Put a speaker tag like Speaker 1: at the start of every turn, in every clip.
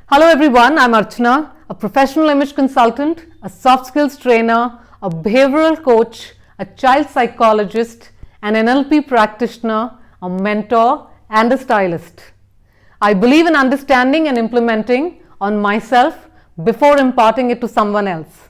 Speaker 1: Hello everyone, I'm Archana, a professional image consultant, a soft skills trainer, a behavioral coach, a child psychologist, an NLP practitioner, a mentor, and a stylist. I believe in understanding and implementing on myself before imparting it to someone else.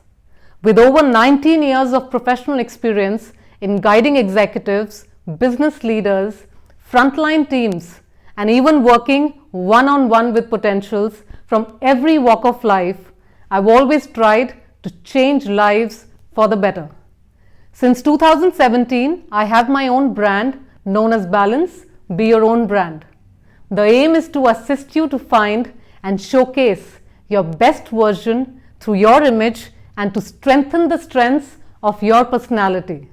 Speaker 1: With over 19 years of professional experience in guiding executives, business leaders, frontline teams, and even working one-on-one with potentials from every walk of life, I've always tried to change lives for the better. Since 2017, I have my own brand known as Balance, Be Your Own Brand. The aim is to assist you to find and showcase your best version through your image and to strengthen the strengths of your personality.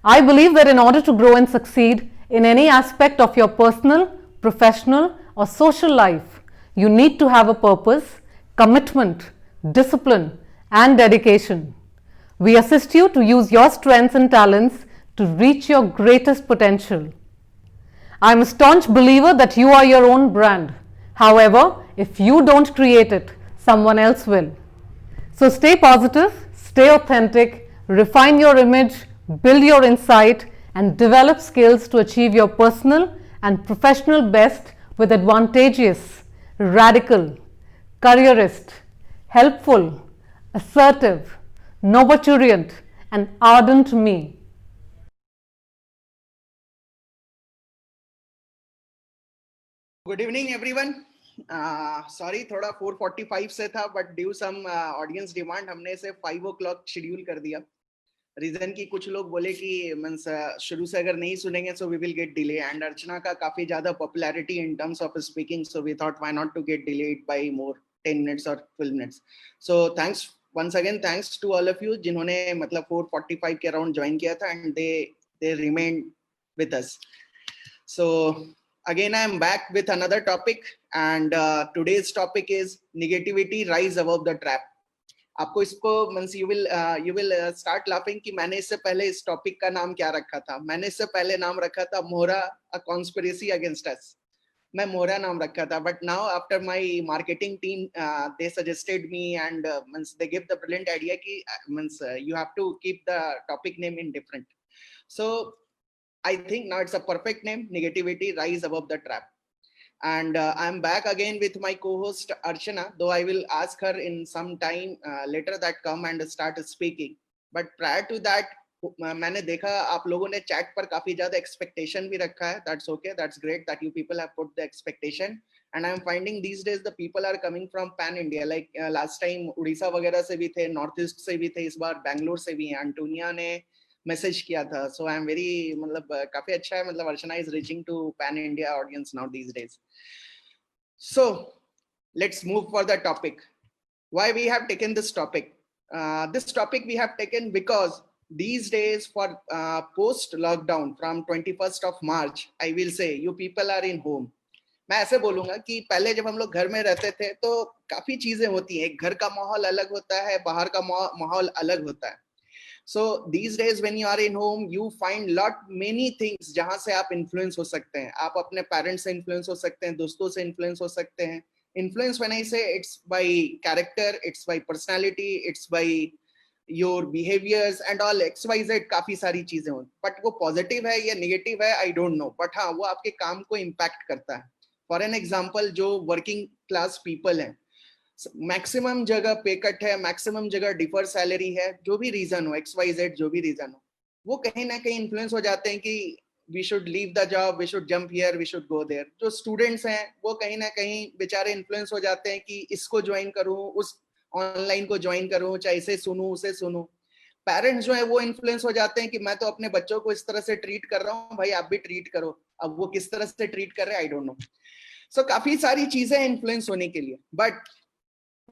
Speaker 1: I believe that in order to grow and succeed in any aspect of your personal, professional, or social life, you need to have a purpose, commitment, discipline, and dedication. We assist you to use your strengths and talents to reach your greatest potential. I am a staunch believer that you are your own brand. However, if you don't create it, someone else will. So stay positive, stay authentic, refine your image, build your insight, and develop skills to achieve your personal and professional best with advantageous, radical, careerist, helpful, assertive, nurturient, and ardent me.
Speaker 2: Good evening, everyone. Sorry, थोड़ा 4:45 से था, but due some audience demand हमने इसे 5 o'clock schedule कर दिया. Reason की कुछ लोग बोले कि मींस शुरू से अगर नहीं सुनेंगे so we will get delay, and अर्चना का काफी ज्यादा popularity in terms of speaking, so we thought why not to get delayed by more 10 minutes or 12 minutes. So thanks once again, thanks to all of you जिन्होंने मतलब 4:45 के around join किया था and they remained with us. So again I am back with another topic, and today's topic is negativity rise above the trap. आपको इसको means you will start laughing कि मैंने इससे पहले इस टॉपिक का नाम क्या रखा था. मैंने इससे पहले नाम रखा था मोहरा, अ कॉन्स्पिरेसी अगेंस्ट अस. मैं मोहरा नाम रखा था, but now after my marketing team they suggested me and means they give the brilliant idea कि means you have to keep the topic name in different. So I think now it's a perfect name, negativity rise above the trap. And I'm back again with my co-host Archana, though I will ask her in some time later that come and start speaking. But prior to that, मैंने देखा आप लोगों ने chat पर काफी ज़्यादा expectation भी रखा है. That's okay, that's great that you people have put the expectation. And I'm finding these days the people are coming from pan India. Like last time Orissa वगैरह से भी थे, नॉर्थ ईस्ट से भी थे, इस बार बैंगलोर से भी हैं. एंटोनिया ने मैसेज किया था. सो आई एम वेरी मतलब काफी अच्छा है, मतलब Archana is reaching to pan India audience now these days. So let's move for the topic. Why we have taken this topic? This topic we have taken because these days for post lockdown from 21st of March, I will say you people are in home. मैं ऐसे बोलूंगा कि पहले जब हम लोग घर में रहते थे तो काफी चीजें होती हैं. घर का माहौल अलग होता है, बाहर का माहौल अलग होता है. So these days when you are in home, you find many things जहाँ से आप influence हो सकते हैं. आप अपने parents से influence हो सकते हैं, दोस्तों से influence हो सकते हैं. Influence when I say it's by character, it's by personality, it's by your behaviors and all XYZ काफी सारी चीजें होती. But वो positive है या negative है I don't know. But हाँ वो आपके काम को impact करता है. For an example, जो working class people हैं, मैक्सिमम जगह पे कट है, मैक्सिमम जगह डिफर सैलरी है, जो भी रीजन हो, XYZ जो भी रीजन हो, वो कहीं ना कहीं इन्फ्लुएंस हो जाते हैं कि we should leave the job, we should jump here, we should go there. जो स्टूडेंट्स हैं वो कहीं ना कहीं बेचारे इन्फ्लुएंस हो जाते हैं कि इसको ज्वाइन करूं, उस ऑनलाइन को ज्वाइन करूं, चाहे इसे सुनूं उसे सुनूं. पेरेंट्स जो है वो इन्फ्लुएंस हो जाते हैं कि मैं तो अपने बच्चों को इस तरह से ट्रीट कर रहा हूँ, भाई आप भी ट्रीट करो. अब वो किस तरह से ट्रीट कर रहे हैं आई डोंट नो. सो काफी सारी चीजें इन्फ्लुएंस होने के लिए. बट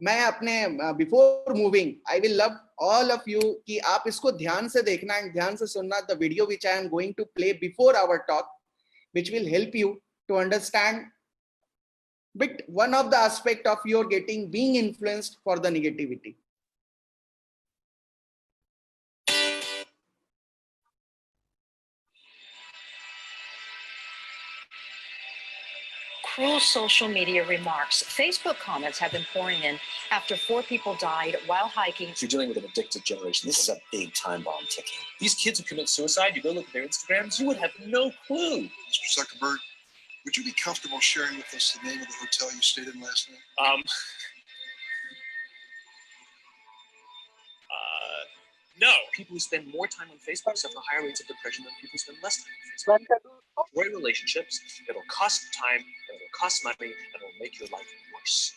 Speaker 2: मैं अपने before moving I will love all of you कि आप इसको ध्यान से देखना एंड ध्यान से सुनना. The video which I am going to play before our talk which will help you to understand bit one of the aspect of your being influenced for the negativity.
Speaker 3: cruel social media remarks. Facebook comments have been pouring in after 4 people died while hiking.
Speaker 4: You're dealing with an addicted generation. This is a big time bomb ticking. These kids who commit suicide, you go look at their Instagrams, you would have no clue.
Speaker 5: Mr. Zuckerberg, would you be comfortable sharing with us the name of the hotel you stayed in last night?
Speaker 4: No. People who spend more time on Facebook suffer higher rates of depression than people who spend less time on Facebook. Destroy relationships, it'll cost time, it'll cost money, and it'll make your life worse.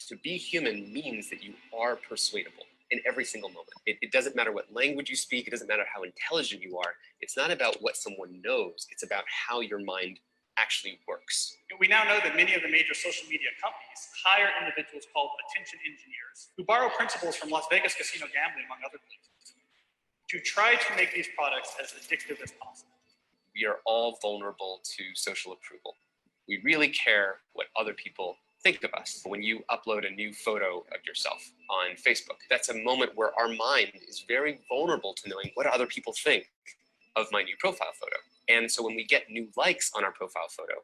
Speaker 4: To be human means that you are persuadable in every single moment. It doesn't matter what language you speak, it doesn't matter how intelligent you are. It's not about what someone knows, it's about how your mind actually works.
Speaker 6: We now know that many of the major social media companies hire individuals called attention engineers who borrow principles from Las Vegas casino gambling, among other places, to try to make these products as addictive as possible.
Speaker 4: We are all vulnerable to social approval. We really care what other people think of us. When you upload a new photo of yourself on Facebook, that's a moment where our mind is very vulnerable to knowing what other people think of my new profile photo. And so when we get new likes on our profile photo,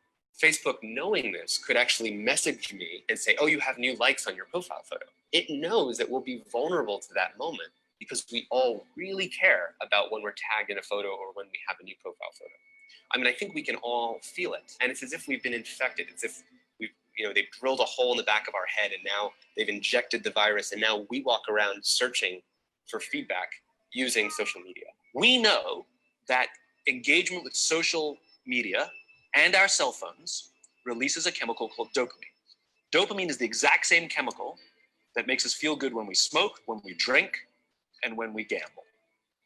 Speaker 4: Facebook, knowing this, could actually message me and say, oh, you have new likes on your profile photo. It knows that we'll be vulnerable to that moment because we all really care about when we're tagged in a photo or when we have a new profile photo. I mean, I think we can all feel it. And it's as if we've been infected. It's as if they've drilled a hole in the back of our head and now they've injected the virus and now we walk around searching for feedback using social media. We know that engagement with social media and our cell phones releases a chemical called dopamine. Dopamine is the exact same chemical that makes us feel good when we smoke, when we drink, and when we gamble.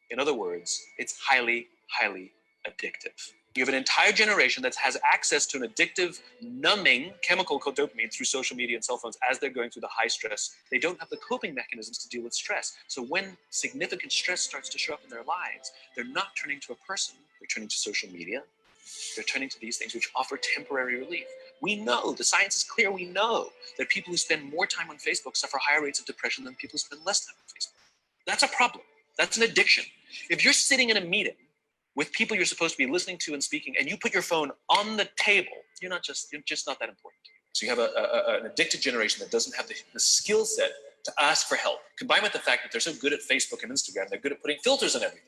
Speaker 4: In other words, it's highly, highly addictive. You have an entire generation that has access to an addictive, numbing chemical called dopamine through social media and cell phones as they're going through the high stress. They don't have the coping mechanisms to deal with stress. So when significant stress starts to show up in their lives, they're not turning to a person, they're turning to social media. They're turning to these things which offer temporary relief. We know, the science is clear, we know that people who spend more time on Facebook suffer higher rates of depression than people who spend less time on Facebook. That's a problem. That's an addiction. If you're sitting in a meeting with people you're supposed to be listening to and speaking, and you put your phone on the table, you're just not that important. So you have an addicted generation that doesn't have the skill set to ask for help. Combined with the fact that they're so good at Facebook and Instagram, they're good at putting filters on everything.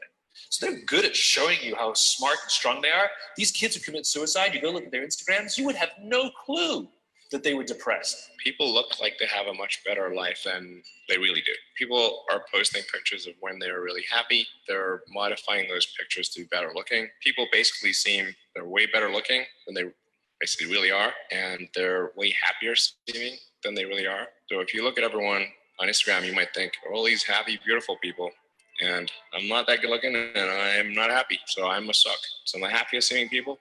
Speaker 4: So they're good at showing you how smart and strong they are. These kids who commit suicide, you go look at their Instagrams, you would have no clue that they were depressed.
Speaker 7: People look like they have a much better life than they really do. People are posting pictures of when they're really happy. They're modifying those pictures to be better looking. People basically seem they're way better looking than they basically really are, and they're way happier seeming than they really are. So if you look at everyone on Instagram, you might think, all these happy, beautiful people, and I'm not that good looking and I'm not happy, so I must suck. Some of the happiest seeming people,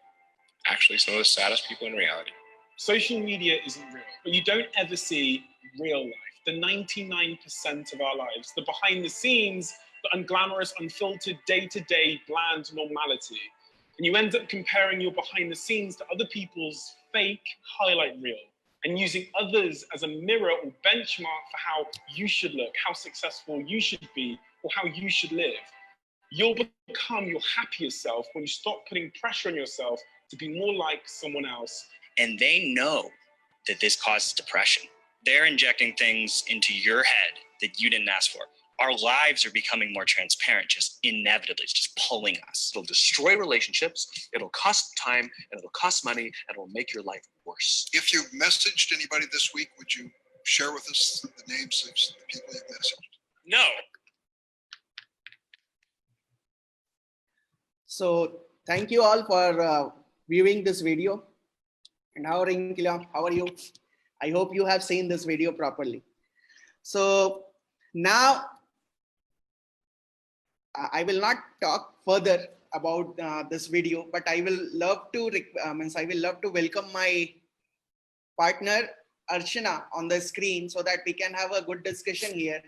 Speaker 7: actually some of the saddest people in reality.
Speaker 6: Social media isn't real, but you don't ever see real life. The 99% of our lives, the behind the scenes, the unglamorous, unfiltered, day-to-day, bland normality. And you end up comparing your behind the scenes to other people's fake highlight reel and using others as a mirror or benchmark for how you should look, how successful you should be, or how you should live. You'll become your happiest self when you stop putting pressure on yourself to be more like someone else.
Speaker 8: And they know that this causes depression. They're injecting things into your head that you didn't ask for. Our lives are becoming more transparent, just inevitably. It's just pulling us.
Speaker 4: It'll destroy relationships, it'll cost time, and it'll cost money, and it'll make your life worse.
Speaker 5: If you've messaged anybody this week, would you share with us the names of the people you've messaged?
Speaker 8: No.
Speaker 2: So thank you all for viewing this video. And how are you? I hope you have seen this video properly. So now I will not talk further about this video, but I will love to welcome my partner Archana on the screen so that we can have a good discussion here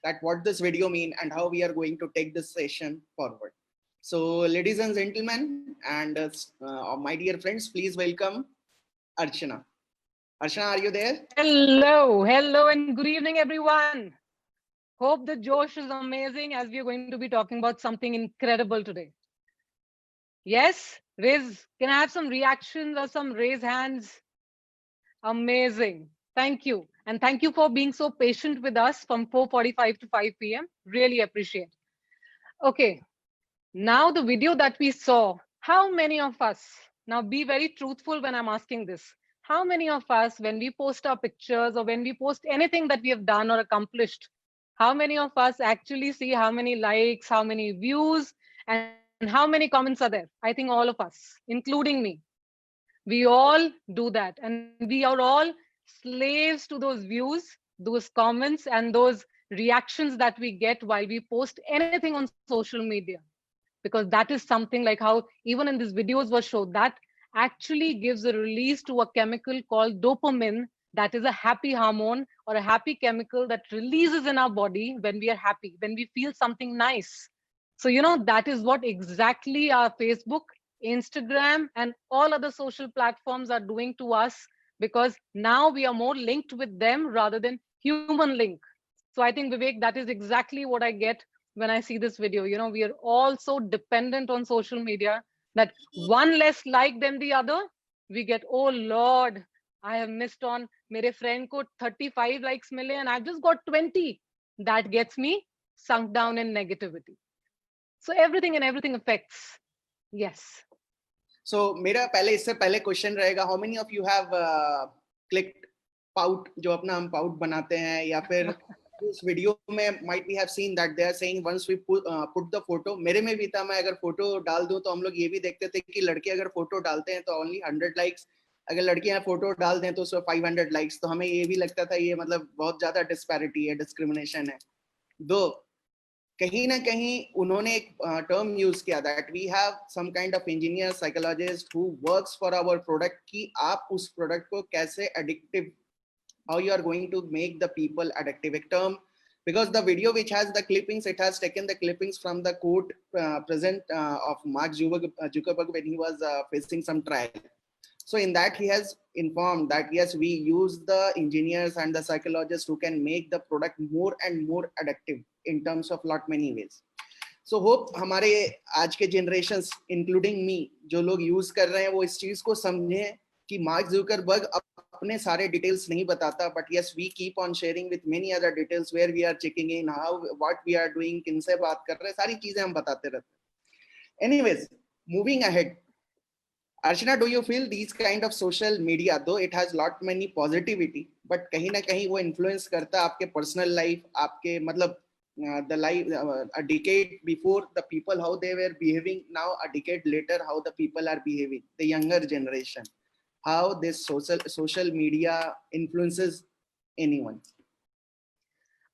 Speaker 2: that what this video mean and how we are going to take this session forward. So ladies and gentlemen and my dear friends, please welcome Archana. Archana, are you there?
Speaker 1: Hello, and good evening, everyone. Hope the Josh is amazing as we are going to be talking about something incredible today. Yes, can I have some reactions or some raise hands? Amazing. Thank you. And thank you for being so patient with us from 4:45 to 5 p.m. Really appreciate. Okay, now the video that we saw, how many of us, now be very truthful when I'm asking this, how many of us, when we post our pictures or when we post anything that we have done or accomplished, how many of us actually see how many likes, how many views, and how many comments are there? I think all of us, including me. We all do that. And we are all slaves to those views, those comments, and those reactions that we get while we post anything on social media. Because that is something like how, even in these videos was showed, that actually gives a release to a chemical called dopamine, that is a happy hormone or a happy chemical that releases in our body when we are happy, when we feel something nice. So, that is what exactly our Facebook, Instagram, and all other social platforms are doing to us, because now we are more linked with them rather than human link. So I think, Vivek, that is exactly what I get when I see this video. We are all so dependent on social media that one less like than the other, we get, oh Lord, I have missed on, mere friend ko 35 likes mile and I've just got 20. That gets me sunk down in negativity. So everything and everything affects. Yes.
Speaker 2: So मेरा पहले इससे पहले question रहेगा, how many of you have clicked pout, जो अपना हम pout बनाते हैं, या फिर इस वीडियो में might we have seen that they are saying once we put the photo, मेरे में भी था, मैं अगर फोटो डाल दूं तो हम लोग ये भी देखते थे कि लड़के अगर फोटो डालते हैं तो only 100 लाइक्स, अगर लड़कियां फोटो डाल दें तो उसमें 500 लाइक्स, तो हमें ये भी लगता था ये मतलब बहुत ज्यादा डिस्पैरिटी है, डिस्क्रिमिनेशन है. दो कहीं ना कहीं उन्होंने एक टर्म यूज किया, that we have some kind of engineer psychologist who works for our product, कि आप उस प्रोडक्ट को कैसे addictive, how you are going to make the people addictive, a term, because the video which has the clippings, it has taken the clippings from the quote present of Mark Zuckerberg when he was facing some trial. So in that he has informed that yes, we use the engineers and the psychologists who can make the product more and more addictive in terms of lot many ways. So hope हमारे आज के generations including me जो लोग use कर रहे हैं वो इस चीज को समझें कि मार्क ज़ुकरबर्ग अपने सारे डिटेल्स नहीं बताता, but yes we keep on sharing with many other details where we are checking in, how what we are doing, किनसे बात कर रहे हैं, सारी चीजें हम बताते रहते हैं. Anyways, moving ahead, Archana, do you feel these kind of social media, though it has lot many positivity, but कहीं ना कहीं वो influence करता है आपके personal life, आपके मतलब the life a decade before the people how they were behaving, now a decade later how the people are behaving, the younger generation, how this social media influences anyone?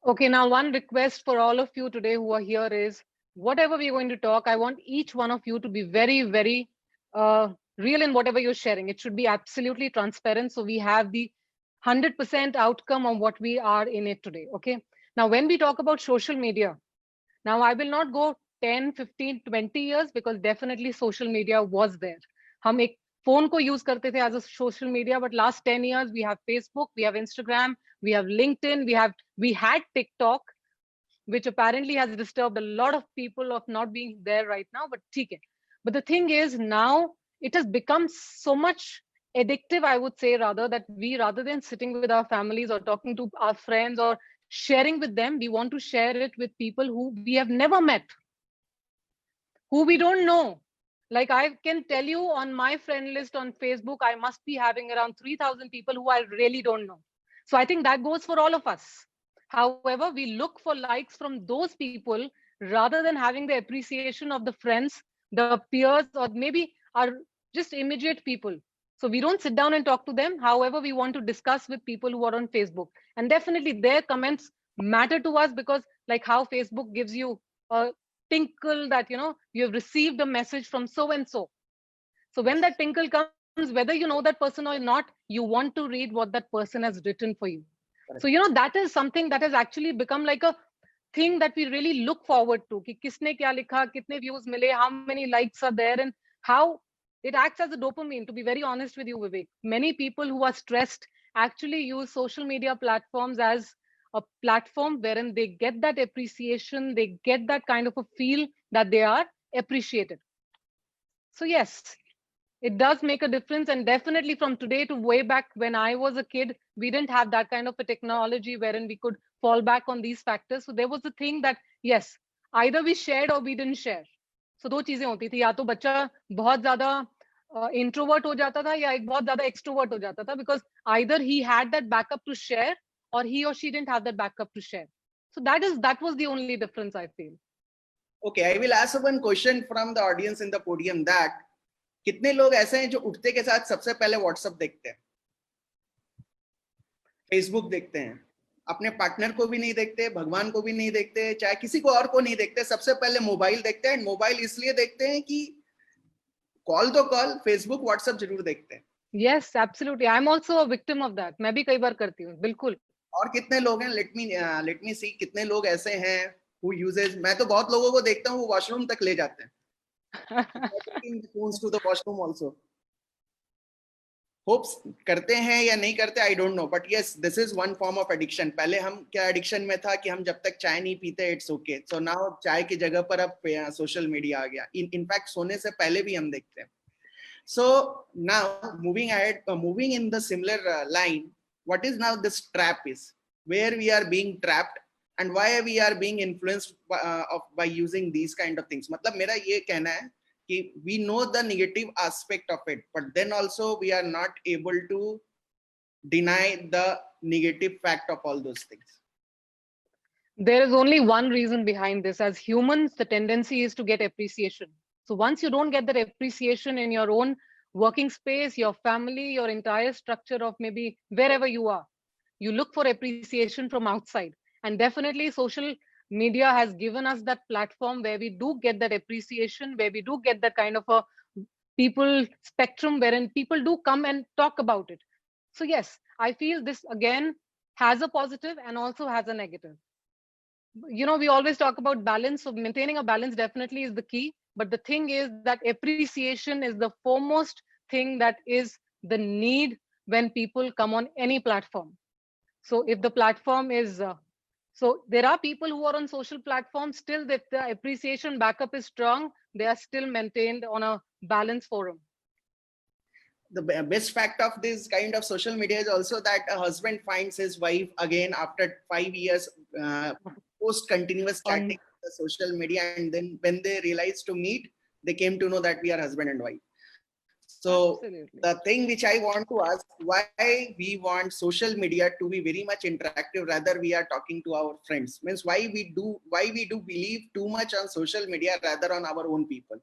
Speaker 1: Okay, now one request for all of you today who are here is, whatever we're going to talk, I want each one of you to be very, very real in whatever you're sharing. It should be absolutely transparent, so we have the 100% outcome of what we are in it today. Okay. Now, when we talk about social media, now I will not go 10, 15, 20 years, because definitely social media was there. हम एक phone को use करते थे as a social media, but last 10 years we have Facebook, we have Instagram, we have LinkedIn, we had TikTok, which apparently has disturbed a lot of people of not being there right now, but ठीक है. But the thing is, now it has become so much addictive, I would say, rather, that we, rather than sitting with our families or talking to our friends or sharing with them, we want to share it with people who we have never met, who we don't know. Like I can tell you, on my friend list on Facebook, I must be having around 3,000 people who I really don't know. So I think that goes for all of us. However, we look for likes from those people rather than having the appreciation of the friends, the peers, or maybe our just immediate people. So we don't sit down and talk to them. However, we want to discuss with people who are on Facebook. And definitely their comments matter to us, because like how Facebook gives you a tinkle that, you have received a message from so and so. So when that tinkle comes, whether you know that person or not, you want to read what that person has written for you. Correct. So that is something that has actually become like a thing that we really look forward to, कि किसने क्या लिखा, कितने views मिले, how many likes are there, and how it acts as a dopamine. To be very honest with you, Vivek, many people who are stressed actually use social media platforms as a platform wherein they get that appreciation, they get that kind of a feel that they are appreciated. So yes, it does make a difference. And definitely from today to way back when I was a kid, we didn't have that kind of a technology wherein we could fall back on these factors. So there was a thing that, yes, either we shared or we didn't share. So दो चीजें होती थी, या तो बच्चा बहुत ज्यादा introvert हो जाता था या एक बहुत ज्यादा एक्सट्रोवर्ट हो जाता था, because either he had that backup to share or he or she didn't have that backup to share. So that was the only difference I feel.
Speaker 2: Okay, I will ask one question from the audience in the podium that कितने लोग ऐसे हैं जो उठते के साथ सबसे पहले व्हाट्सएप देखते हैं, फेसबुक देखते हैं, अपने पार्टनर को भी नहीं देखते, भगवान को भी नहीं देखते, चाहे किसी को और को नहीं देखते, सबसे पहले मोबाइल देखते हैं। मोबाइल इसलिए देखते हैं कि कॉल तो कॉल, फेसबुक व्हाट्सएप जरूर देखते हैं।
Speaker 1: Yes, absolutely. I'm also a victim of that. मैं भी कई बार करती हूँ, बिल्कुल।
Speaker 2: और कितने लोग हैं, लेट मी सी, कितने लोग ऐसे हैं who uses, मैं तो बहुत लोगों को देखता हूँ वो वॉशरूम तक ले जाते हैं। Phones to the washroom also. Hopes करते हैं या नहीं करते, I don't know, but yes, this is one form of addiction. पहले हम क्या एडिक्शन में था कि हम जब तक चाय नहीं पीते इट्स ओके, सो नाउ चाय की जगह पर अब सोशल मीडिया आ गया। इनफैक्ट सोने से पहले भी हम देखते हैं। So now moving ahead, moving in the similar line, what is now this trap is, where we are being trapped and why we are being influenced by using these kind of things. मतलब मेरा ये कहना है कि we know the negative aspect of it, but then also we are not able to deny the negative fact of all those things.
Speaker 1: There is only one reason behind this. As humans, the tendency is to get appreciation. So once you don't get that appreciation in your own working space, your family, your entire structure of maybe wherever you are, you look for appreciation from outside. And definitely social media has given us that platform where we do get that appreciation, where we do get that kind of a people spectrum wherein people do come and talk about it. So yes, I feel this again has a positive and also has a negative. You know, we always talk about balance. So maintaining a balance definitely is the key. But the thing is that appreciation is the foremost thing that is the need when people come on any platform. So if the platform is, so there are people who are on social platforms still, if the appreciation backup is strong, they are still maintained on a balanced forum.
Speaker 2: The best fact of this kind of social media is also that a husband finds his wife again after 5 years post continuous chatting on the social media, and then when they realize to meet, they came to know that we are husband and wife. So absolutely. The thing which I want to ask, why we want social media to be very much interactive rather we are talking to our friends, means why we do believe too much on social media rather on our own people.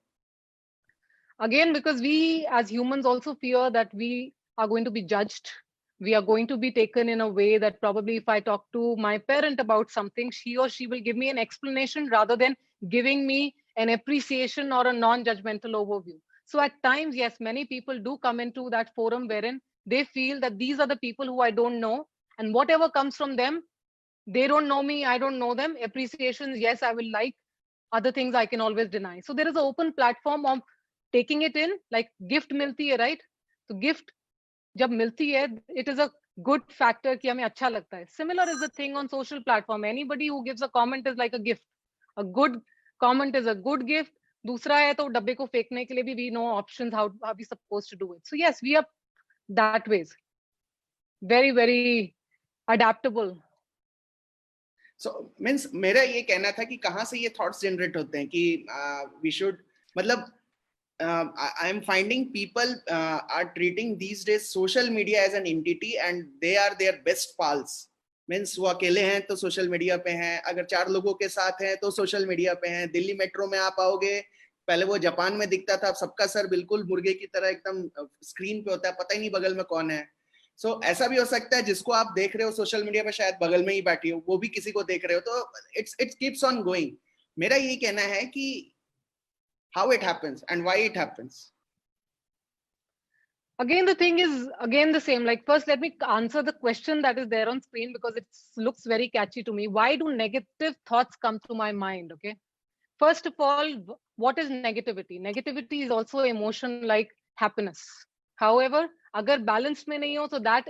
Speaker 1: Again, because we as humans also fear that we are going to be judged. We are going to be taken in a way that probably if I talk to my parent about something, she or she will give me an explanation rather than giving me an appreciation or a non-judgmental overview. So at times, yes, many people do come into that forum wherein they feel that these are the people who I don't know, and whatever comes from them, they don't know me, I don't know them. Appreciations, yes, I will like. Other things I can always deny. So there is an open platform of taking it in, like gift milti hai, right? So gift जब मिलती है, it is a good factor कि हमें अच्छा लगता है. Similar is the thing on social platform. Anybody who gives a comment is like a gift. A good comment is a good gift. दूसरा है तो डब्बे को फेंकने के लिए भी we know options how we supposed to do it. So yes, we are that ways. Very, very adaptable.
Speaker 2: So means मेरा ये कहना था कि कहाँ से ये thoughts generate होते हैं कि we should, मतलब I am finding people are treating these days social media as an entity and they are their best pals. Means वो अकेले हैं तो सोशल मीडिया पे हैं, अगर 4 लोगों के साथ हैं तो सोशल मीडिया पे हैं. दिल्ली मेट्रो में आप आओगे, पहले वो जापान में दिखता था, अब सबका सर बिल्कुल मुर्गे की तरह एकदम स्क्रीन पे होता है, पता ही नहीं बगल में कौन है. So ऐसा भी हो सकता है जिसको आप देख रहे हो सोशल मीडिया पे शायद बगल में ही बैठी हो, वो भी किसी को देख रहे हो, तो it keeps on going. मेरा ये कहना है कि how it happens and why it happens.
Speaker 1: Again, the thing is again the same. Like first, let me answer the question that is there on screen because it looks very catchy to me. Why do negative thoughts come to my mind? Okay. First of all, what is negativity? Negativity is also emotion like happiness. However, agar balance mein nahi ho, so that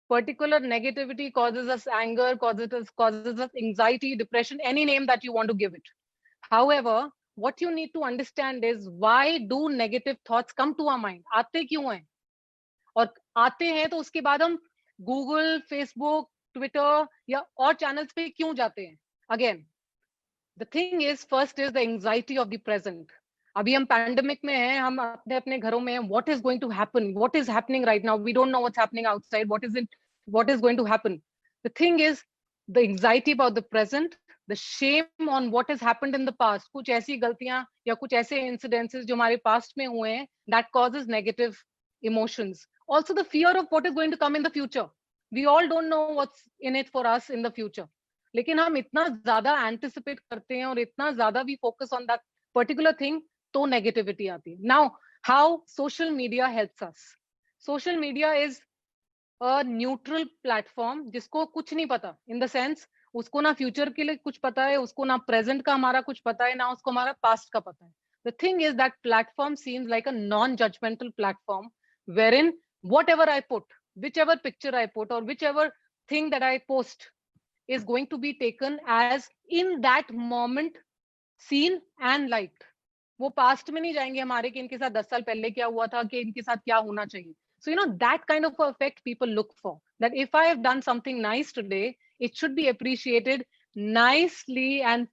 Speaker 1: particular negativity causes us anger, causes us anxiety, depression, any name that you want to give it. However, what you need to understand is why do negative thoughts come to our mind? आते क्यों हैं? और आते हैं तो उसके बाद हम Google, Facebook, Twitter या और channels पे क्यों जाते हैं? Again, the thing is, first is the anxiety of the present. अभी हम pandemic में हैं, हम अपने अपने घरों में हैं. What is going to happen? What is happening right now? We don't know what's happening outside. What is going to happen? The thing is, the anxiety about the present, the shame on what has happened in the past. कुछ ऐसी गलतियां या कुछ ऐसे incidences जो हमारे past में हुए हैं, that causes negative emotions. Also, the fear of what is going to come in the future. We all don't know what's in it for us in the future. लेकिन हम इतना ज्यादा एंटिसिपेट करते हैं और इतना ज्यादा भी focus on that particular thing, तो नेगेटिविटी आती है. Now how social media helps us. Social media is a neutral platform जिसको कुछ नहीं पता, इन द सेंस उसको ना फ्यूचर के लिए कुछ पता है, उसको ना प्रेजेंट का हमारा कुछ पता है, ना उसको हमारा पास्ट का पता है. The thing is that platform seems like a non judgmental platform wherein whatever I put, whichever picture I put or whichever thing that I post is going to be taken as in that moment seen and liked. वो past में नहीं जाएंगे हमारे कि इनके साथ 10 साल पहले क्या हुआ था, कि इनके साथ क्या होना चाहिए. So that kind of effect people look for, that if I have done something nice today, it should be appreciated nicely and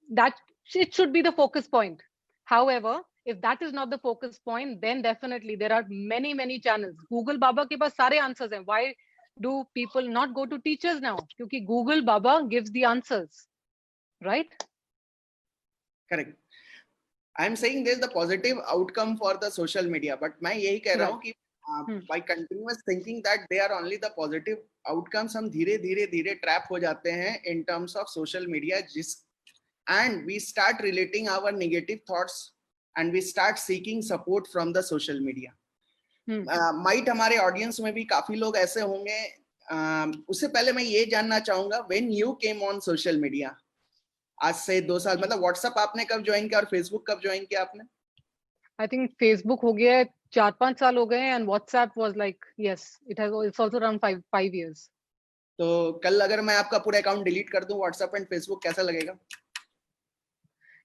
Speaker 1: that it should be the focus point. However, if that is not the focus point, then definitely there are many channels. Google Baba के पास सारे answers हैं. Why do people not go to teachers now? क्योंकि Google Baba gives the answers, right?
Speaker 2: Correct. I'm saying there's the positive outcome for the social media, but मैं यही कह रहा हूँ कि by continuous thinking that they are only the positive outcomes, हम धीरे trap हो जाते हैं in terms of social media, and we start relating our negative thoughts and we start seeking support from the social media. Might हमारे audience में भी काफी लोग ऐसे होंगे. उससे पहले मैं ये जानना चाहूंगा, when you came on social media, आज से 2 साल, मतलब व्हाट्सएप आपने कब ज्वाइन किया और फेसबुक कब ज्वाइन किया आपने?
Speaker 1: आई थिंक फेसबुक हो गया 4-5 साल हो गए and WhatsApp was like yes it's also around 5 years.
Speaker 2: तो कल अगर मैं आपका पूरा अकाउंट डिलीट कर दूं व्हाट्सएप एंड फेसबुक, कैसा लगेगा?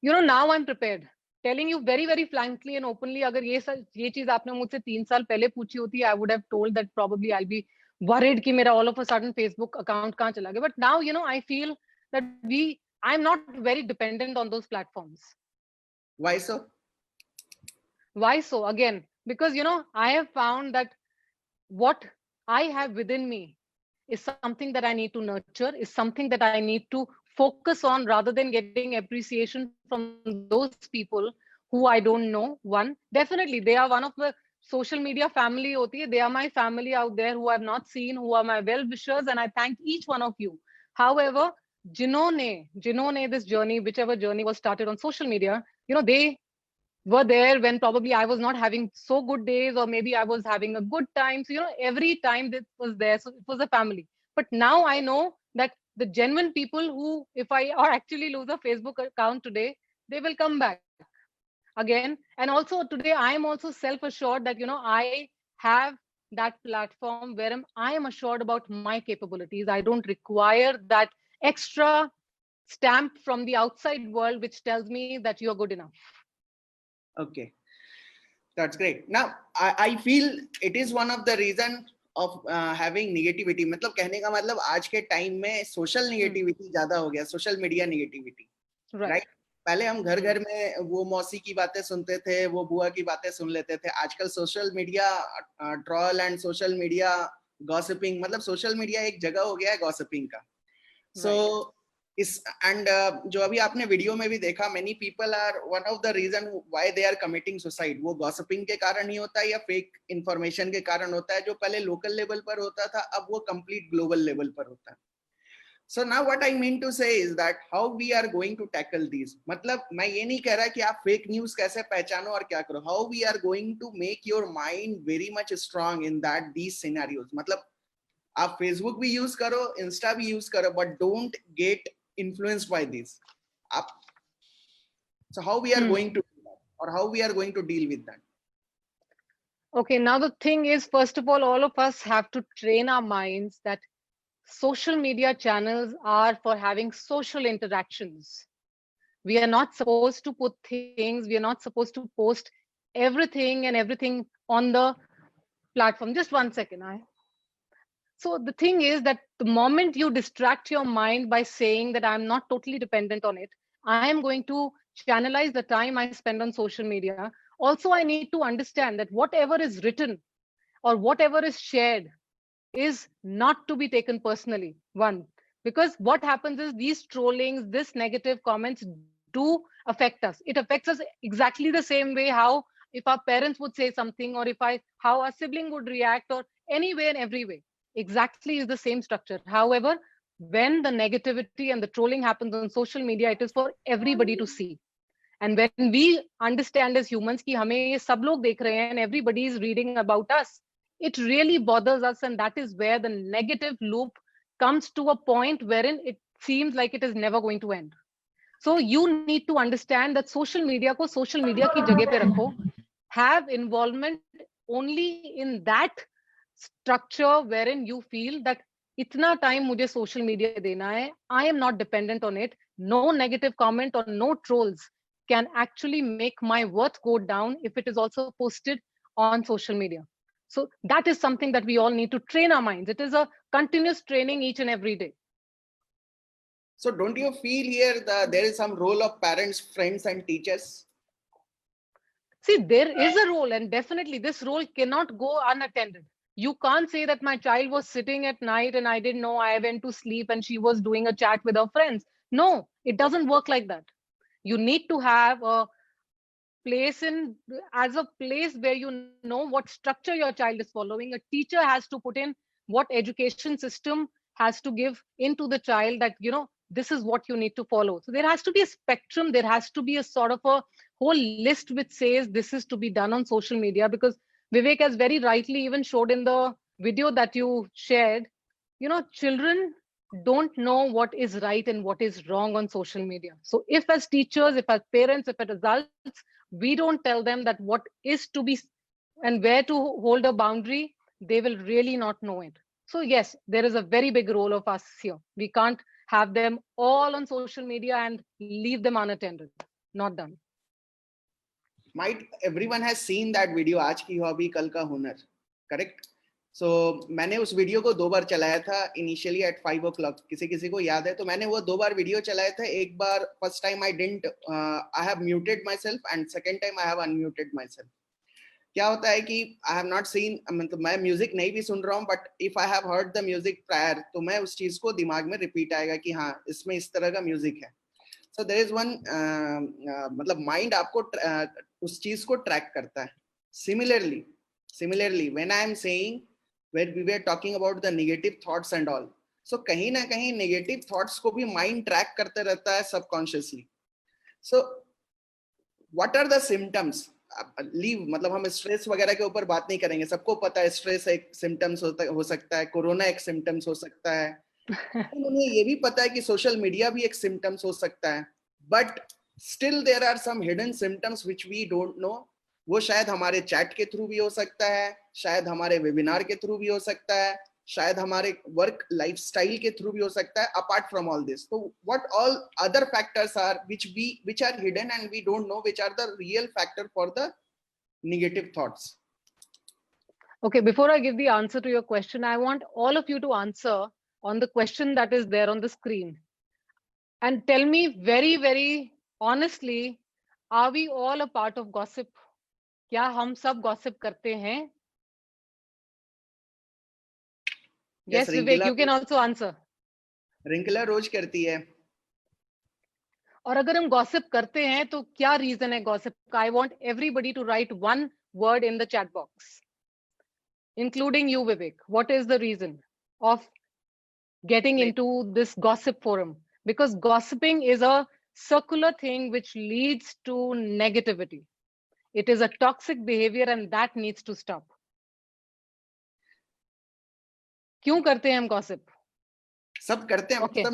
Speaker 1: Now I am prepared, telling you very frankly and openly. अगर ये चीज आपने मुझसे 3 साल पहले पूछी होती, I would have told that probably I will be worried कि मेरा all of a sudden Facebook account कहां चला गया. But now I feel that I'm not very dependent on those platforms.
Speaker 2: Why so?
Speaker 1: Why so? Again, because I have found that what I have within me is something that I need to nurture, is something that I need to focus on rather than getting appreciation from those people who I don't know. One, definitely they are one of the social media family hoti hai. They are my family out there who I have not seen, who are my well-wishers, and I thank each one of you. However, जिन्होंने this journey, whichever journey was started on social media, they were there when probably I was not having so good days, or maybe I was having a good time. So every time this was there, so it was a family. But now I know that the genuine people who, if I or actually lose a Facebook account today, they will come back again. And also today I am also self-assured that I have that platform where I am assured about my capabilities. I don't require that extra stamp from the outside world which tells me that you're good enough.
Speaker 2: Okay, that's great. Now I feel it is one of the reason of having negativity. मतलब कहने का मतलब आज के time में social negativity ज्यादा हो गया, सोशल मीडिया नेगेटिविटी, राइट? पहले हम घर में वो मौसी की बातें सुनते थे, वो बुआ की बातें सुन लेते थे. आजकल social media troll and social media gossiping, मतलब सोशल मीडिया एक जगह हो गया है गॉसिपिंग का. So जो अभी आपने वीडियो में भी देखा, many people are one of the reason why they are committing suicide. वो gossiping के कारण ही होता है या fake information के कारण होता है, जो पहले local level पर होता था, अब वो complete global level पर होता है. So now what I mean to say is that how we are going to tackle these. मतलब मैं ये नहीं कह रहा कि आप fake news कैसे पहचानो और क्या करो. How we are going to make your mind very much strong in that these scenarios. मतलब आप फेसबुक भी यूज करो, इंस्टा भी यूज करो, but don't get influenced by this. आप so how we are going to do that, or how we are going to deal with that?
Speaker 1: Okay, now the thing is, first of all of us have to train our minds that social media channels are for having social interactions. We are not supposed to put things, we are not supposed to post everything on the platform. Just 1 second. So the thing is that the moment you distract your mind by saying that I'm not totally dependent on it, I am going to channelize the time I spend on social media. Also, I need to understand that whatever is written or whatever is shared is not to be taken personally. One, because what happens is these trollings, this negative comments do affect us. It affects us exactly the same way how if our parents would say something, or if how our sibling would react, or any way and every way. Exactly is the same structure. However, when the negativity and the trolling happens on social media, it is for everybody to see. And when we understand as humans कि हमें ये सब लोग देख रहे हैं and everybody is reading about us, it really bothers us, and that is where the negative loop comes to a point wherein it seems like it is never going to end. So you need to understand that social media को social media की जगह पे रखो. Have involvement only in that structure wherein you feel that इतना time मुझे social media देना है. I am not dependent on it. No negative comment or no trolls can actually make my worth go down if it is also posted on social media. So that is something that we all need to train our minds. It is a continuous training each and every day.
Speaker 2: So don't you feel here that there is some role of parents, friends, and teachers?
Speaker 1: See, there is a role, and definitely this role cannot go unattended. You can't say that my child was sitting at night and I didn't know, I went to sleep and she was doing a chat with her friends. No, it doesn't work like that. You need to have a place as a place where you know what structure your child is following. A teacher has to put in what education system has to give into the child, that this is what you need to follow. So there has to be a spectrum. There has to be a sort of a whole list which says this is to be done on social media, because Vivek has very rightly even showed in the video that you shared, children don't know what is right and what is wrong on social media. So if as teachers, if as parents, if as adults, we don't tell them that what is to be and where to hold a boundary, they will really not know it. So yes, there is a very big role of us here. We can't have them all on social media and leave them unattended. Not done.
Speaker 2: Might everyone has seen that video, आज की hobby कल का हुनर, correct? So मैंने उस video को 2 बार चलाया था, इनिशियली एट 5 o'clock. किसी को याद है तो मैंने वो 2 बार वीडियो चलाया था. एक बार first time I have muted myself and second time I have unmuted myself. क्या होता है कि I have not seen, मतलब मैं म्यूजिक नहीं भी सुन रहा हूँ, but if I have heard the music prior, तो मैं उस चीज को दिमाग में रिपीट आएगा कि हाँ इसमें इस तरह का म्यूजिक है. So there is one मतलब माइंड आपको उस चीज को ट्रैक करता है. Similarly, when I am saying, when we were talking about the negative thoughts and all, so कहीं ना कहीं negative thoughts को भी mind track करते रहता है subconsciously. So what are the symptoms? Leave मतलब हम स्ट्रेस वगैरह के ऊपर बात नहीं करेंगे. सबको पता है स्ट्रेस एक सिम्टम्स हो सकता है, कोरोना एक सिम्टम्स हो सकता है. उन्हें ये भी पता है कि सोशल मीडिया भी एक सिम्टम्स हो सकता है, but still there are some hidden symptoms which we don't know. वो शायद हमारे चैट के थ्रू भी हो सकता है, शायद हमारे वेबिनार के थ्रू भी हो सकता है, शायद हमारे वर्क लाइफस्टाइल के थ्रू भी हो सकता है. अपार्ट फ्रॉम ऑल दिस, तो what all other factors are which are hidden and we don't know, which are the real factor for the negative thoughts?
Speaker 1: Okay, before I give the answer to your question, I want all of you to answer on the question that is there on the screen and tell me very, very honestly, are we all a part of gossip? क्या हम सब gossip करते हैं? Yes, Vivek, you can also answer.
Speaker 2: रिंकला रोज करती है.
Speaker 1: और अगर हम gossip करते हैं तो क्या reason है gossip का? I want everybody to write one word in the chat box, including you, Vivek. What is the reason of getting into this gossip forum? Because gossiping is a circular thing which leads to negativity. It is a toxic behavior and that needs to stop. क्यों करते हैं हम gossip?
Speaker 2: सब करते हैं.
Speaker 1: Okay.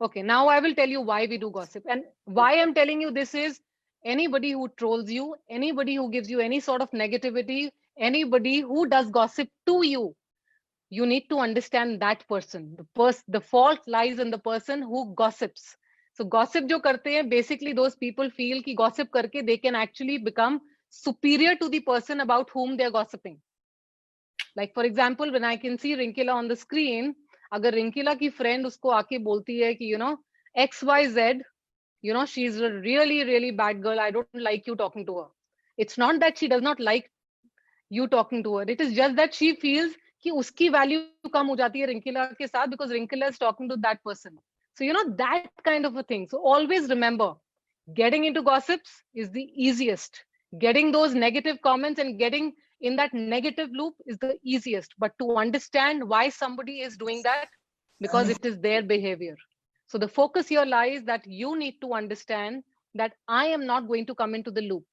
Speaker 1: Okay, now I will tell you why we do gossip. And why I'm telling you this is, anybody who trolls you, anybody who gives you any sort of negativity, anybody who does gossip to you, you need to understand that person. The fault lies in the person who gossips. So gossip जो करते हैं, basically those people feel कि gossip करके they can actually become superior to the person about whom they are gossiping. Like for example, when I can see Rinkila on the screen, अगर Rinkila की friend उसको आके बोलती है कि XYZ, she's a really, really bad girl. I don't like you talking to her. It's not that she does not like you talking to her. It is just that she feels कि उसकी value कम हो जाती है Rinkila के साथ because Rinkila is talking to that person. So, that kind of a thing. So always remember, getting into gossips is the easiest. Getting those negative comments and getting in that negative loop is the easiest. But to understand why somebody is doing that, because it is their behavior. So the focus here lies that you need to understand that I am not going to come into the loop.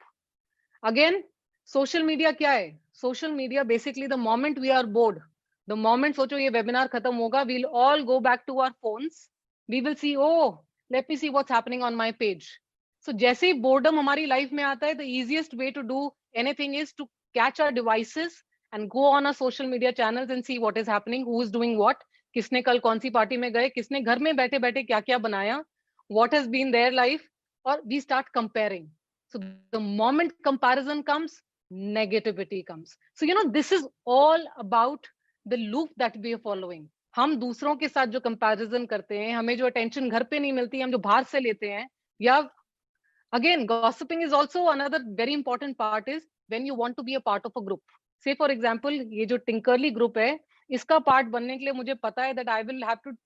Speaker 1: Again, social media क्या है? Social media basically the moment we are bored, the moment सोचो ये webinar खत्म होगा, we'll all go back to our phones. We will see, oh, let me see what's happening on my page. So जैसे ही boredom हमारी life में आता है, the easiest way to do anything is to catch our devices and go on our social media channels and see what is happening, who is doing what, किसने कल कौन सी party में गए, किसने घर में बैठे बैठे क्या क्या बनाया, what has been their life, or we start comparing. So the moment comparison comes, negativity comes. So this is all about the loop that we are following. हम दूसरों के साथ जो comparison करते हैं, हमें जो attention घर पे नहीं मिलती, हम जो बाहर से लेते हैं, या again, gossiping is also another very important part is when you want to be a part of a group. Say for example, ये जो Tinkerly group है, इसका part बनने के लिए मुझे पता है that I will have to,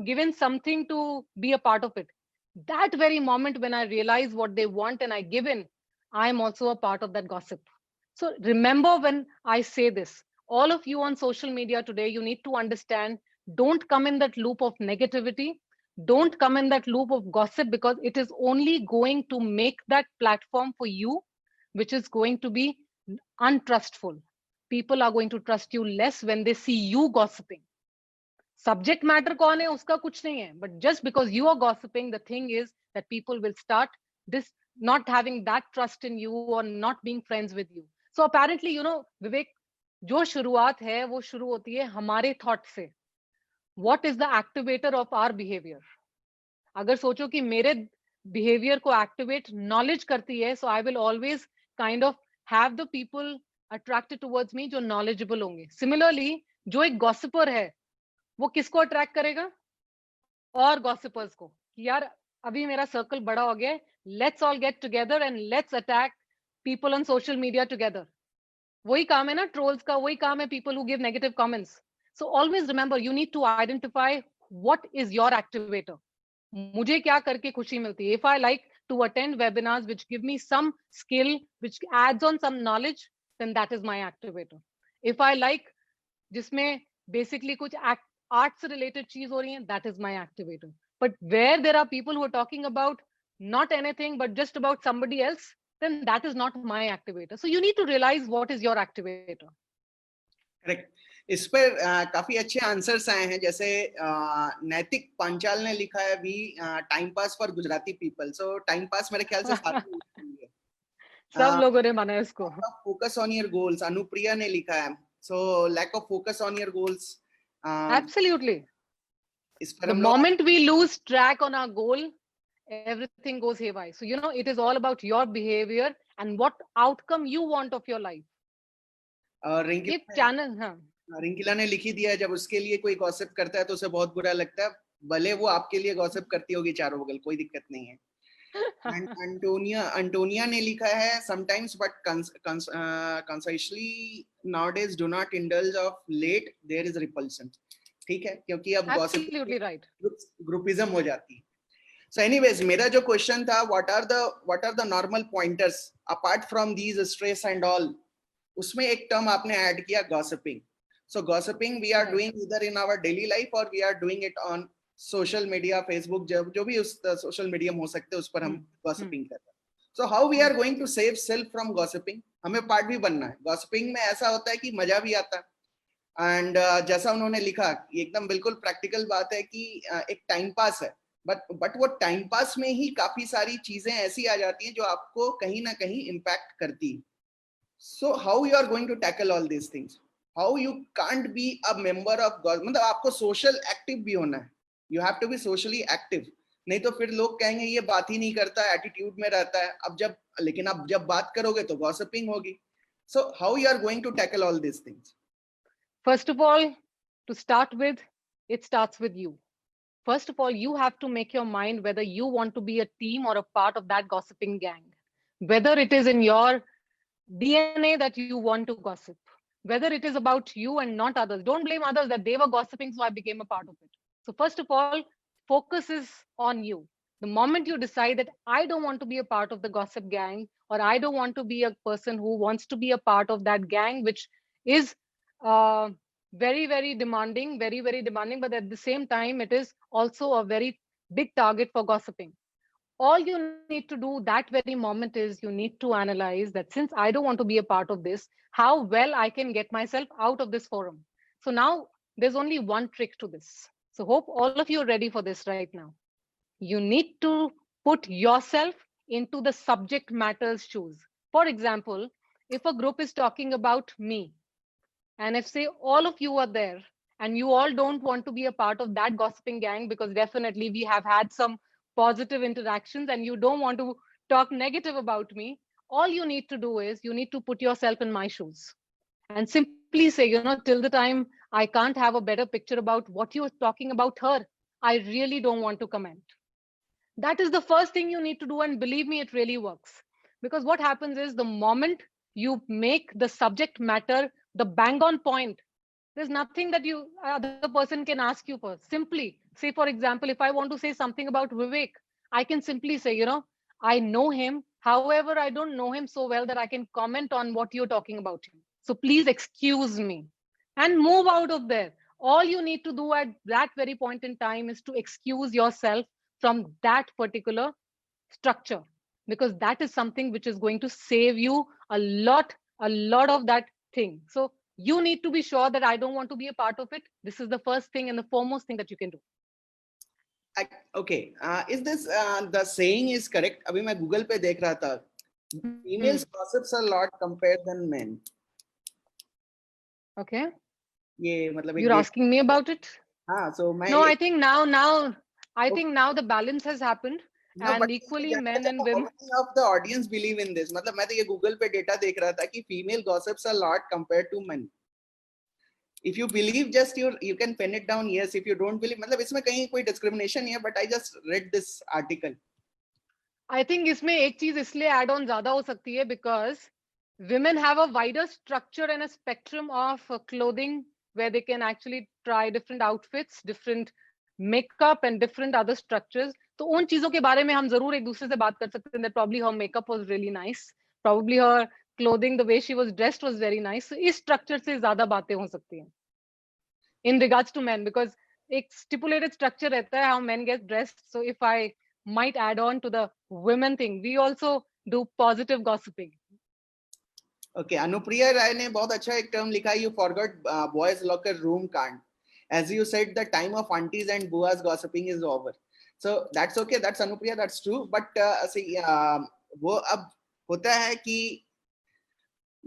Speaker 1: give in something to be a part of it. That very moment when I realize what they want and I give in, I am also a part of that gossip. So remember when I say this, all of you on social media today, you need to understand, don't come in that loop of negativity. Don't come in that loop of gossip because it is only going to make that platform for you, which is going to be untrustful. People are going to trust you less when they see you gossiping. Subject matter कौन है उसका कुछ नहीं है, but just because you are gossiping, the thing is that people will start this not having that trust in you or not being friends with you. So apparently, Vivek, जो शुरुआत है वो शुरू होती है हमारे thought से. What is the activator of our behavior? अगर सोचो कि मेरे behavior को activate knowledge करती है, so I will always kind of have the people attracted towards me जो knowledgeable होंगे. Similarly, जो एक gossiper है, वो किसको attract करेगा? और gossipers को. यार अभी मेरा circle बड़ा हो गया है, let's all get together and let's attack people on social media together. वही काम है ना trolls का, वही काम है people who give negative comments. So always remember, you need to identify what is your activator. मुझे क्या करके खुशी मिलती है? If I like to attend webinars which give me some skill, which adds on some knowledge, then that is my activator. If I like जिसमें basically कुछ arts related चीज हो रही है, that is my activator. But where there are people who are talking about not anything but just about somebody else, then that is not my activator. So you need to realize what is your activator.
Speaker 2: Correct. इस पर काफी अच्छे answers आए हैं. जैसे नैतिक पांचाल ने लिखा है we time pass for Gujarati people. So time pass मेरे ख्याल से
Speaker 1: सब लोगों ने माना है इसको.
Speaker 2: Focus on your goals, Anupriya ने लिखा है. So lack of focus on your goals.
Speaker 1: Absolutely. The moment we lose track on our goal, everything goes haywire. So it is all about your behavior and what outcome you want of your life.
Speaker 2: रिंकिला ने लिखी दिया है, जब उसके लिए कोई gossip करता है तो उसे बहुत बुरा लगता है, भले वो आपके लिए गॉसिप करती होगी चारों बगल, कोई दिक्कत नहीं है. अंटोनिया ने लिखा है sometimes but concisely nowadays do not indulge of late there is repulsion. ठीक है, क्योंकि अब गॉसिप ग्रुपिज्म हो जाती है. So anyways, मेरा जो क्वेश्चन था, what are the normal pointers apart from these stress and all, उसमें एक टर्म आपने ऐड किया gossiping. So gossiping we are doing either in our daily life or we are doing it on social media, Facebook, जो भी उस social medium हो सकते हैं उस पर हम gossiping कर रहे हैं. So how we are going to save self from gossiping? हमें पार्ट भी बनना है. gossiping में ऐसा होता है कि मजा भी आता है, एंड जैसा उन्होंने लिखा एकदम बिल्कुल प्रैक्टिकल बात है कि एक टाइम पास है, बट वो टाइम पास में ही काफी सारी चीजें ऐसी आ जाती हैं जो आपको कहीं ना कहीं इम्पैक्ट करती है. So how you are going to tackle all these things? How you can't be a member of God, मतलब आपको सोशल एक्टिव भी होना है. You have to be socially active. नहीं तो फिर लोग कहेंगे ये बात ही नहीं करता, एटीट्यूड में रहता है। लेकिन अब जब बात करोगे तो गॉसिपिंग होगी। So how you are going to tackle all these things?
Speaker 1: First of all, to start with, it starts with you. First of all, you have to make your mind whether you want to be a team or a part of that gossiping gang. Whether it is in your DNA that you want to gossip, whether it is about you and not others. Don't blame others that they were gossiping, so I became a part of it. So first of all, focus is on you. The moment you decide that I don't want to be a part of the gossip gang, or I don't want to be a person who wants to be a part of that gang, which is very, very demanding, but at the same time, it is also a very big target for gossiping. All you need to do that very moment is you need to analyze that since I don't want to be a part of this, how well I can get myself out of this forum. So now there's only one trick to this. So hope all of you are ready for this right now. You need to put yourself into the subject matter's shoes. For example, if a group is talking about me, and if say all of you are there and you all don't want to be a part of that gossiping gang, because definitely we have had some positive interactions and you don't want to talk negative about me, all you need to do is you need to put yourself in my shoes and simply say, till the time I can't have a better picture about what you're talking about her, I really don't want to comment. That is the first thing you need to do, and believe me, it really works. Because what happens is the moment you make the subject matter the bang on point, there's nothing that you other person can ask you for. Simply say, for example, if I want to say something about Vivek, I can simply say, I know him. However, I don't know him so well that I can comment on what you're talking about him. So please excuse me and move out of there. All you need to do at that very point in time is to excuse yourself from that particular structure, because that is something which is going to save you a lot of that thing. So you need to be sure that I don't want to be a part of it. This is the first thing and the foremost thing that you can do.
Speaker 2: Okay, is this the saying is correct? Abhi main Google pe dekh raha tha. Females gossips a lot compared than men.
Speaker 1: Okay.
Speaker 2: ये मतलब
Speaker 1: You're asking me about it?
Speaker 2: हाँ, so
Speaker 1: No, I think now the balance has happened.
Speaker 2: No,
Speaker 1: and equally men and women.
Speaker 2: How many of the audience believe in this? मतलब मैं तो ये Google पे data देख रहा था कि female gossips a lot compared to men. If you believe, just you can pen it down. Yes, if you don't believe, मतलब इसमें कहीं कोई discrimination नहीं है. But I just read this article.
Speaker 1: I think इसमें एक चीज इसलिए add on ज़्यादा हो सकती है because women have a wider structure and a spectrum of clothing where they can actually try different outfits, different makeup and different other structures. तो उन चीजों के बारे में हम जरूर एक दूसरे से बात कर सकते हैं. That probably her makeup was really nice, probably her clothing, the way she was dressed was very nice. So इस structure से ज्यादा बातें हो सकती हैं in regards to men, because एक stipulated structure रहता है how men get dressed. So if I might add on to the women thing, we also do positive gossiping.
Speaker 2: Okay, Anupriya Rai ने बहुत अच्छा एक term लिखा है, you forgot boys locker room can't. As you said, the time of aunties and buas gossiping is over. So that's okay, that's Anupriya, that's true. But see, वो अब होता है कि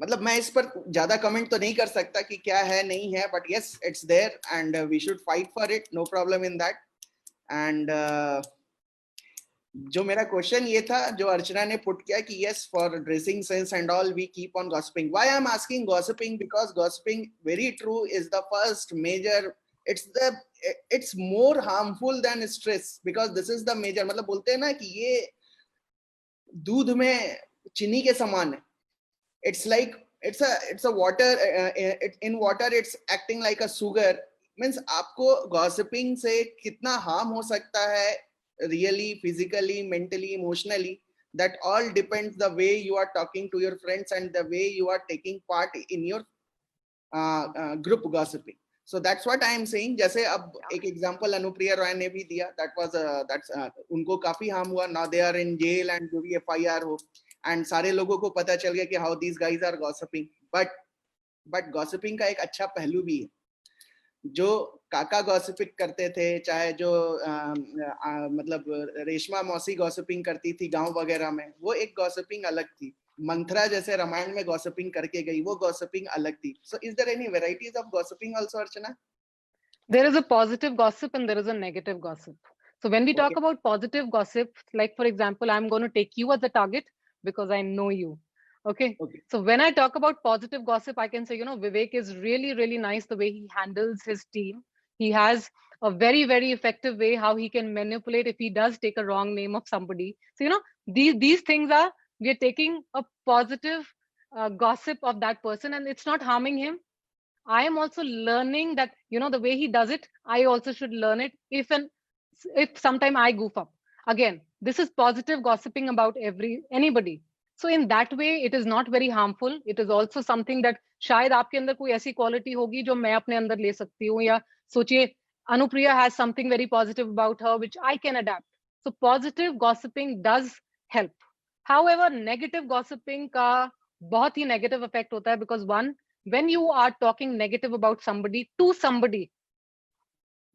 Speaker 2: मतलब मैं इस पर ज्यादा कमेंट तो नहीं कर सकता कि क्या है नहीं है, but yes, it's there and we should fight for it, no problem in that. And जो मेरा क्वेश्चन ये था जो अर्चना ने पुट किया कि yes, for dressing sense and all we keep on gossiping. Why I'm asking gossiping? Because gossiping, very true, is the first major. It's more harmful than stress because this is the major. मतलब बोलते हैं ना कि ये दूध में चीनी के समान है. It's like it's a water. In water, it's acting like a sugar. Means आपको gossiping से कितना harm हो सकता है, really, physically, mentally, emotionally, that all depends the way you are talking to your friends and the way you are taking part in your group gossiping. So that's what I am saying. जैसे अब एक example Anupriya Roy ने भी दिया, that's उनको काफी harm हुआ. Now they are in jail and जो भी FIR हो, and सारे लोगों को पता चल गया कि how these guys are gossiping. But gossiping का एक अच्छा पहलू भी है. जो काका गॉसिपिंग करते थे, चाहे जो मतलब रेशमा मौसी गॉसिपिंग करती थी गांव वगैरह में, वो एक गॉसिपिंग अलग थी. मंथरा जैसे रामायण में गॉसिपिंग करके गई, वो गॉसिपिंग अलग थी. So is there any varieties of gossiping also, Archana?
Speaker 1: There is a positive gossip and there is a negative gossip. So when we talk
Speaker 2: Okay.
Speaker 1: about positive gossip, like for example, I'm going to take you as a target because I know you. Okay.
Speaker 2: Okay.
Speaker 1: So when I talk about positive gossip, I can say, Vivek is really, really nice the way he handles his team. He has a very, very effective way how he can manipulate if he does take a wrong name of somebody. So, these things are, we are taking a positive gossip of that person and it's not harming him. I am also learning that, the way he does it, I also should learn it if sometime I goof up. Again, this is positive gossiping about anybody. So in that way, it is not very harmful. It is also something that शायद आपके अंदर कोई ऐसी quality होगी जो मैं अपने अंदर ले सकती हूँ, या सोचिए Anupriya has something very positive about her which I can adapt. So positive gossiping does help. However, negative gossiping का बहुत ही negative effect होता है, because one, when you are talking negative about somebody to somebody,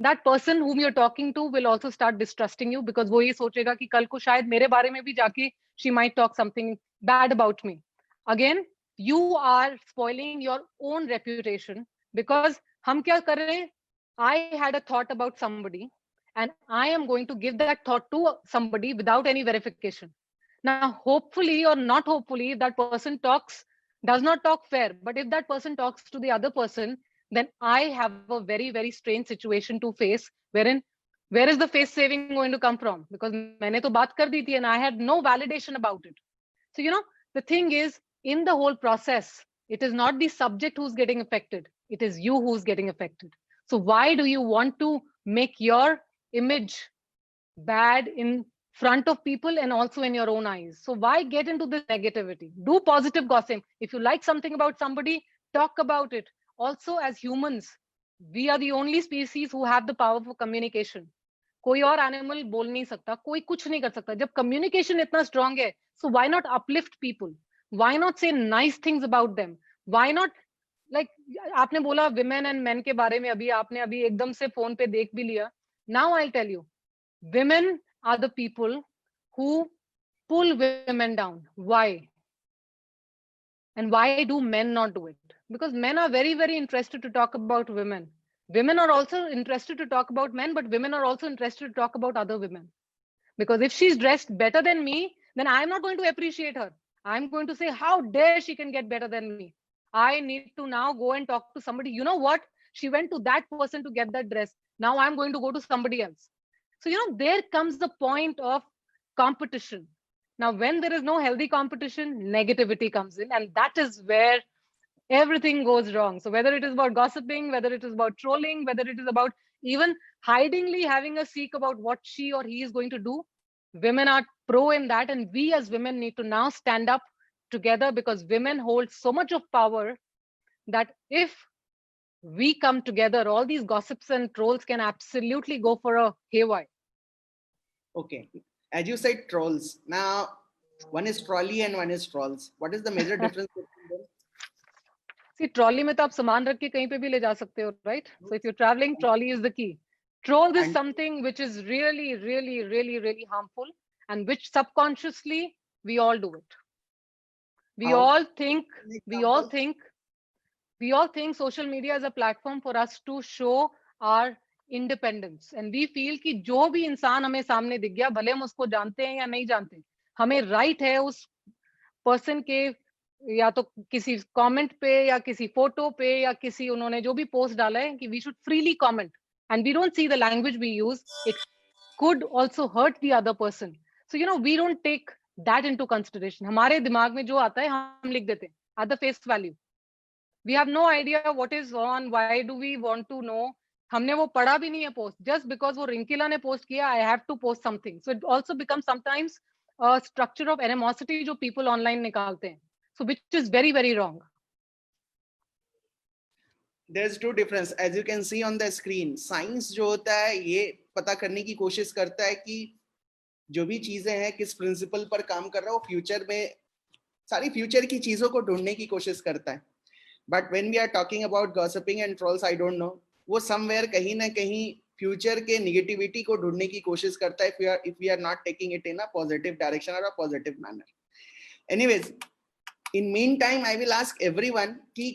Speaker 1: that person whom you're talking to will also start distrusting you, because वो ये सोचेगा कि कल को शायद मेरे बारे में भी जाके she might talk something bad about me. Again, you are spoiling your own reputation, because हम क्या कर रहे हैं? I had a thought about somebody and I am going to give that thought to somebody without any verification. Now, hopefully or not hopefully, if that person does not talk fair, but if that person talks to the other person, then I have a very, very strange situation to face, wherein where is the face saving going to come from? Because मैंने तो बात कर दी थी and I had no validation about it. So, the thing is, in the whole process, it is not the subject who's getting affected. It is you who's getting affected. So why do you want to make your image bad in front of people and also in your own eyes? So why get into this negativity? Do positive gossip. If you like something about somebody, talk about it. Also, as humans, we are the only species who have the power for communication. कोई और animal बोल नहीं सकता, कोई कुछ नहीं कर सकता. जब कम्युनिकेशन इतना स्ट्रांग है, so why not uplift people? Why not say nice things about them? Why not, like आपने बोला women and men के बारे में, अभी आपने अभी एकदम से फोन पे देख भी लिया. Now I'll tell you, women are the people who pull women down. Why? And why do men not do it? Because men are very, very interested to talk about women. Women are also interested to talk about men, but women are also interested to talk about other women. Because if she's dressed better than me, then I'm not going to appreciate her. I'm going to say, how dare she can get better than me? I need to now go and talk to somebody. You know what? She went to that person to get that dress. Now I'm going to go to somebody else. So, there comes the point of competition. Now, when there is no healthy competition, negativity comes in, and that is where everything goes wrong. So whether it is about gossiping, whether it is about trolling, whether it is about even hidingly having a seek about what she or he is going to do, women are pro in that. And we as women need to now stand up together, because women hold so much of power that if we come together, all these gossips and trolls can absolutely go for a haywire.
Speaker 2: Okay. As you said, trolls. Now, one is trolley and one is trolls. What is the major difference between them?
Speaker 1: See, trolley में तो आप सामान रख के कहीं पे भी ले जा सकते हो, right? So if you're traveling, trolley is the key. Trolls is something which is really, really, really, really harmful, and which subconsciously we all do it. We all think social media is a platform for us to show our independence, and we feel कि जो भी इंसान हमें सामने दिख गया, भले हम उसको जानते हैं या नहीं जानते, हमें right है उस person के या तो किसी कमेंट पे या किसी फोटो पे या किसी उन्होंने जो भी पोस्ट डाला है कि we should freely comment, and we don't see the language we use. It could also hurt the other person. So we don't take that into consideration. हमारे दिमाग में जो आता है हम लिख देते हैं at the face value. We have no idea what is on. Why do we want to know? हमने वो पढ़ा भी नहीं है पोस्ट. Just because वो रिंकिला ने पोस्ट किया, I have to post something. So it also becomes sometimes a structure of animosity जो people online निकालते हैं. So which is very, very wrong.
Speaker 2: There's two difference. As you can see on the screen, science जो होता है ये पता करने की कोशिश करता है कि जो भी चीजें हैं किस प्रिंसिपल पर काम कर रहा है, वो फ्यूचर में सारी फ्यूचर की चीजों को ढूंढने की कोशिश करता है. But when we are talking about gossiping and trolls, I don't know, वो somewhere कहीं ना कहीं फ्यूचर के निगेटिविटी को ढूंढने की कोशिश करता है if we are not taking it in a positive direction or a positive manner. Anyways, in meantime I will ask everyone कि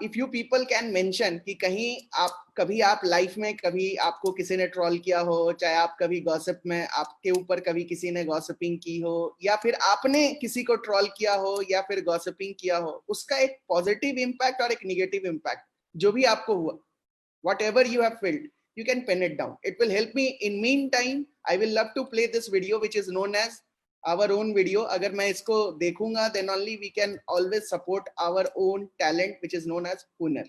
Speaker 2: if you people can mention कि कहीं आप कभी आप लाइफ में कभी आपको किसी ने ट्रोल किया हो, चाहे आप कभी गॉसिप में आपके ऊपर कभी किसी ने गॉसिपिंग की हो, या फिर आपने किसी को ट्रोल किया हो या फिर गॉसिपिंग किया हो, उसका एक पॉजिटिव इम्पैक्ट और एक नेगेटिव इम्पैक्ट जो भी आपको हुआ, whatever you have felt, you can pen it down. It will help me. In meantime, I will love to play this video which is known as our own video. अगर मैं इसको देखूंगा, then only we can always support our own talent which is known as hunar.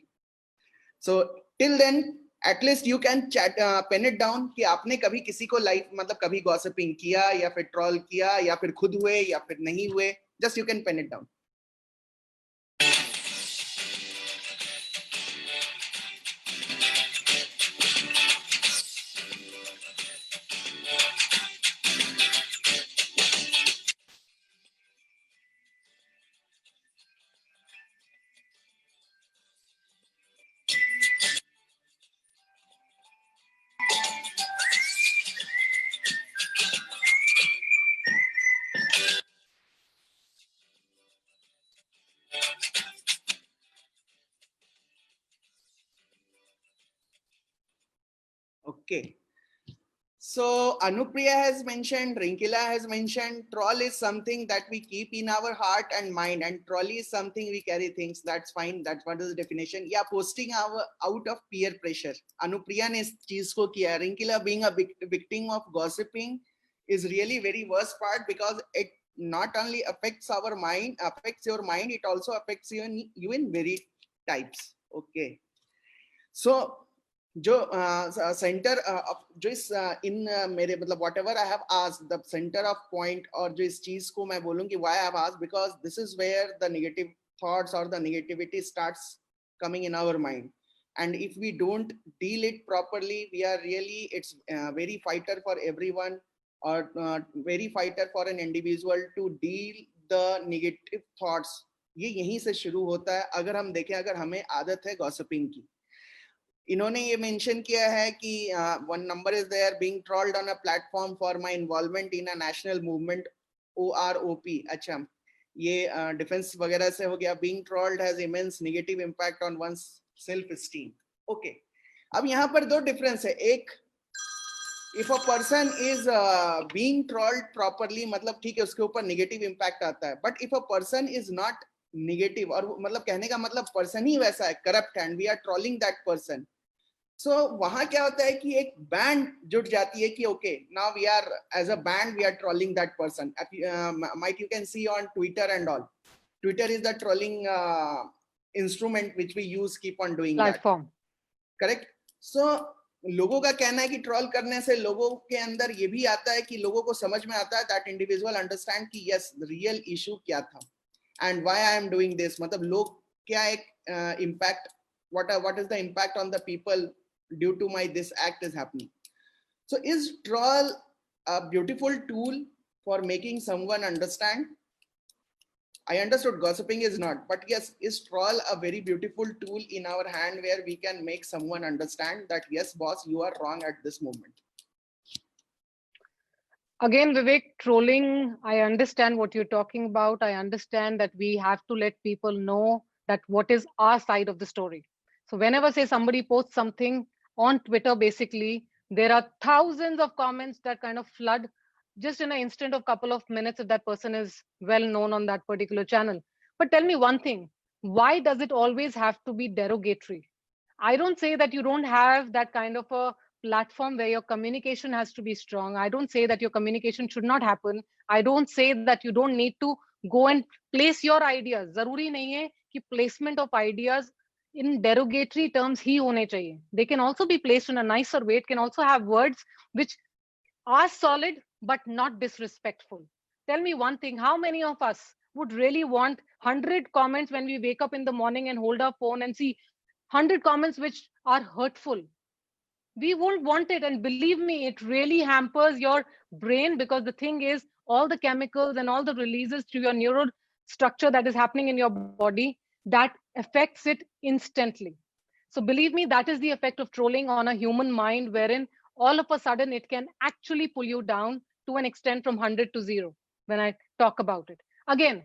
Speaker 2: So till then, at least you can chat, pen it down कि आपने कभी किसी को life मतलब कभी gossiping किया या फिर ट्रोल किया या फिर खुद हुए या फिर नहीं हुए. Just you can pen it down. Okay. So Anupriya has mentioned, Rinkila has mentioned, troll is something that we keep in our heart and mind, and trolley is something we carry things. That's fine. That's what is the definition. Yeah, posting out of peer pressure. Anupriya ne is cheez ko kiya. Rinkila being a victim of gossiping is really very worst part because it not only affects our mind, affects your mind, it also affects you in very types. Okay. So जो centre जो इस इन मेरे मतलब whatever I have asked, the center of point और जो इस चीज को मैं बोलूँगी why I have asked, because this is where the negative thoughts or the negativity starts coming in our mind, and if we don't deal it properly, we are really, it's very fighter for everyone or very fighter for an individual to deal the negative thoughts. ये यहीं से शुरू होता है. अगर हम देखें, अगर हमें आदत है गॉसिपिंग की, इन्होंने ये मेंशन किया है कि one number is there being trolled on a platform for my involvement in a national movement OROP. अच्छा, ये डिफेंस वगैरह से हो गया. Being trolled has immense negative impact on one's self esteem. Okay, अब यहाँ पर दो डिफरेंस है. एक, if a person is being trolled properly, मतलब ठीक है उसके ऊपर नेगेटिव इंपैक्ट आता है, but if a person is not negative, और मतलब कहने का मतलब पर्सन ही वैसा है corrupt and we are trolling that person, so वहां क्या होता है कि एक बैंड जुट जाती है कि okay, now we are as a band we are trolling that person. Might you can see on Twitter and all. Twitter is the trolling instrument which we use, keep on doing
Speaker 1: Platform.
Speaker 2: Correct. So लोगों का कहना है कि troll करने से लोगों के अंदर ये भी आता है कि लोगों को समझ में आता है दैट इंडिविजुअल अंडरस्टैंड कि यस रियल इशू क्या था and why I am doing this. मतलब लोग क्या एक impact, what is the impact on the people due to my this act is happening. So is troll a beautiful tool for making someone understand? I understood gossiping is not, but yes, is troll a very beautiful tool in our hand where we can make someone understand that yes boss, you are wrong at this moment?
Speaker 1: Again, Vivek, trolling, I understand what you're talking about. I understand that we have to let people know that what is our side of the story. So whenever, say, somebody posts something on Twitter, basically, there are thousands of comments that kind of flood just in an instant of couple of minutes if that person is well known on that particular channel. But tell me one thing, why does it always have to be derogatory? I don't say that you don't have that kind of a platform where your communication has to be strong. I don't say that your communication should not happen. I don't say that you don't need to go and place your ideas. Zaruri nahi hai ki placement of ideas in derogatory terms ही होने चाहिए. They can also be placed in a nicer way. It can also have words which are solid but not disrespectful. Tell me one thing, how many of us would really want 100 comments when we wake up in the morning and hold our phone and see 100 comments which are hurtful? We won't want it, and believe me, it really hampers your brain, because the thing is, all the chemicals and all the releases to your neural structure that is happening in your body, that affects it instantly. So believe me, that is the effect of trolling on a human mind, wherein all of a sudden it can actually pull you down to an extent from 100 to 0 when I talk about it. Again,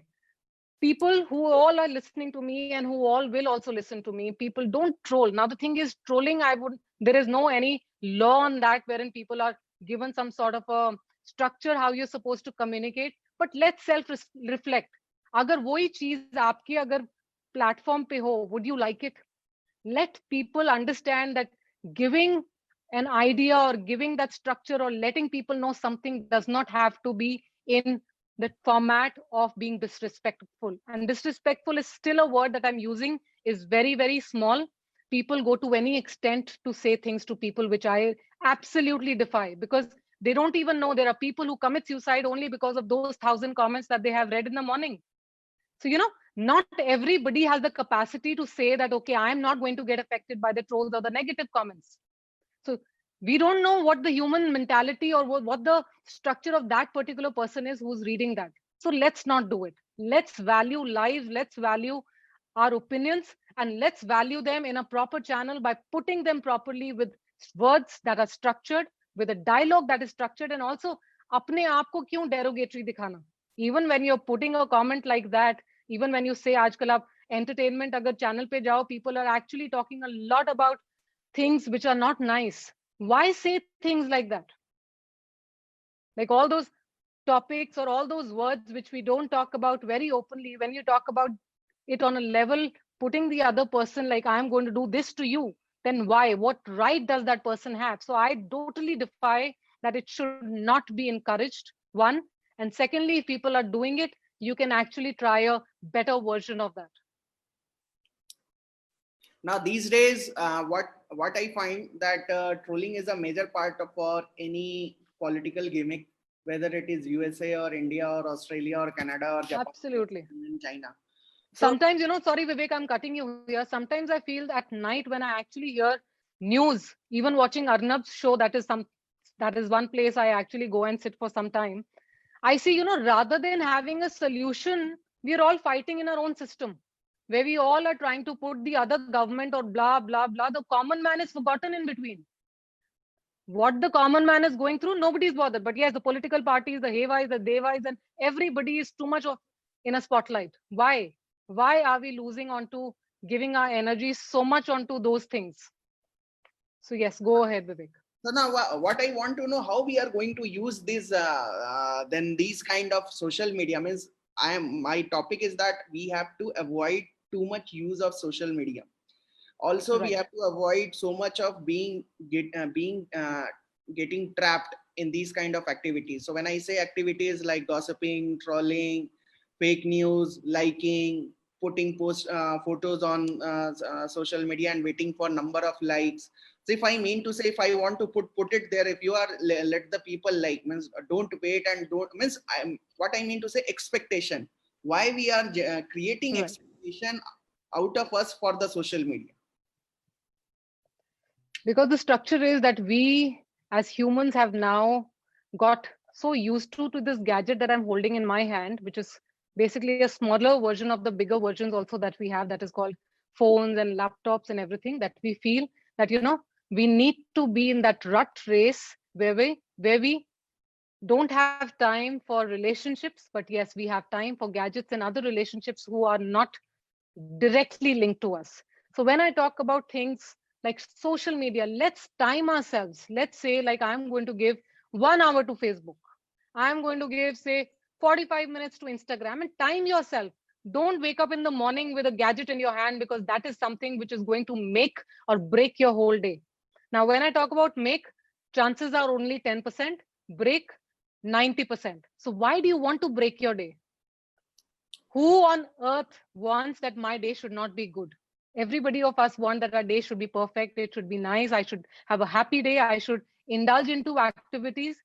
Speaker 1: people who all are listening to me and who all will also listen to me, people don't troll. Now the thing is, trolling, there is no any law on that wherein people are given some sort of a structure how you're supposed to communicate. But let's self reflect. अगर वही चीज आपके अगर platform पे हो, would you like it? Let people understand that giving an idea or giving that structure or letting people know something does not have to be in the format of being disrespectful. And disrespectful is still a word that I'm using, is very, very small. People go to any extent to say things to people, which I absolutely defy, because they don't even know there are people who commit suicide only because of those 1,000 comments that they have read in the morning. So, not everybody has the capacity to say that, okay, I'm not going to get affected by the trolls or the negative comments. So we don't know what the human mentality or what the structure of that particular person is who's reading that. So let's not do it. Let's value lives. Let's value our opinions, and let's value them in a proper channel by putting them properly with words that are structured, with a dialogue that is structured, and also अपने आप को क्यों derogatory दिखाना? Even when you're putting a comment like that, even when you say आजकल आप entertainment अगर channel पे जाओ, people are actually talking a lot about things which are not nice. Why say things like that? Like all those topics or all those words which we don't talk about very openly, when you talk about it on a level, putting the other person like, I'm going to do this to you, then why? What right does that person have? So I totally defy that. It should not be encouraged, one. And secondly, if people are doing it, you can actually try a better version of that.
Speaker 2: Now these days, what I find that trolling is a major part of for any political gimmick, whether it is USA or India or Australia or Canada or Japan,
Speaker 1: absolutely,
Speaker 2: and China.
Speaker 1: Sometimes, sorry, Vivek, I'm cutting you here. Sometimes I feel at night when I actually hear news, even watching Arnab's show, that is one place I actually go and sit for some time. I see, rather than having a solution, we're all fighting in our own system, where we all are trying to put the other government or blah, blah, blah. The common man is forgotten in between. What the common man is going through, nobody's bothered. But yes, the political parties, the Haywise, the Devais, and everybody is too much in a spotlight. Why? Why are we losing onto giving our energy so much onto those things? So yes, go ahead, Vivek.
Speaker 2: So now what I want to know, how we are going to use this, then these kind of social media means my topic is that we have to avoid too much use of social media. Also, we have to avoid so much of getting trapped in these kind of activities. So when I say activities like gossiping, trolling, fake news, liking, putting photos on social media and waiting for number of likes. So if I mean to say, if I want to put it there, if you are let the people like, means don't wait and don't, means what I mean to say, expectation. Why we are creating expectation out of us for the social media?
Speaker 1: Because the structure is that we as humans have now got so used to this gadget that I'm holding in my hand, which is basically a smaller version of the bigger versions also that we have, that is called phones and laptops and everything, that we feel that, we need to be in that rut race where we don't have time for relationships, but yes, we have time for gadgets and other relationships who are not directly linked to us. So when I talk about things like social media, let's time ourselves. Let's say, like, I'm going to give 1 hour to Facebook. I'm going to give, say, 45 minutes to Instagram, and time yourself. Don't wake up in the morning with a gadget in your hand, because that is something which is going to make or break your whole day. Now, when I talk about make, chances are only 10%, break 90%. So why do you want to break your day? Who on earth wants that my day should not be good? Everybody of us want that our day should be perfect. It should be nice. I should have a happy day. I should indulge into activities.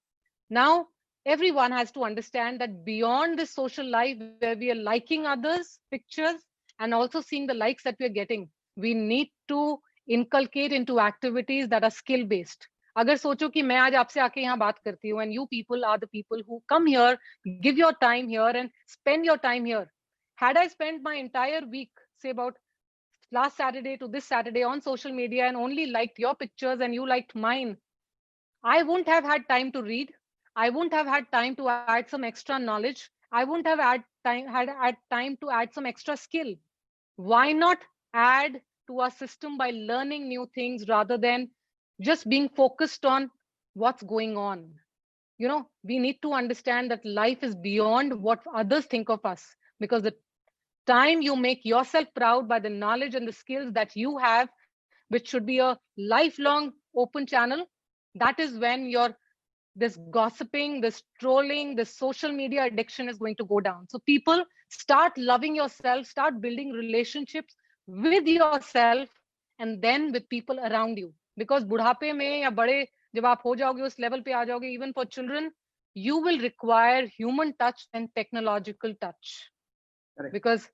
Speaker 1: Now, everyone has to understand that beyond this social life where we are liking others' pictures and also seeing the likes that we're getting, we need to inculcate into activities that are skill-based. अगर सोचो कि मैं आज आपसे आके यहाँ बात करती हूँ, and you people are the people who come here, give your time here and spend your time here. Had I spent my entire week, say about last Saturday to this Saturday on social media and only liked your pictures and you liked mine, I wouldn't have had time to read. I wouldn't have had time to add some extra knowledge. I wouldn't have had time to add some extra skill. Why not add to our system by learning new things rather than just being focused on what's going on? We need to understand that life is beyond what others think of us, because the time you make yourself proud by the knowledge and the skills that you have, which should be a lifelong open channel, that is when this gossiping, this trolling, this social media addiction is going to go down. So people, start loving yourself, start building relationships with yourself and then with people around you. Because बुढ़ापे में या बड़े जब आप हो जाओगे उस level पे आ जाओगे, even for children, you will require human touch and technological touch.
Speaker 2: Correct.
Speaker 1: Because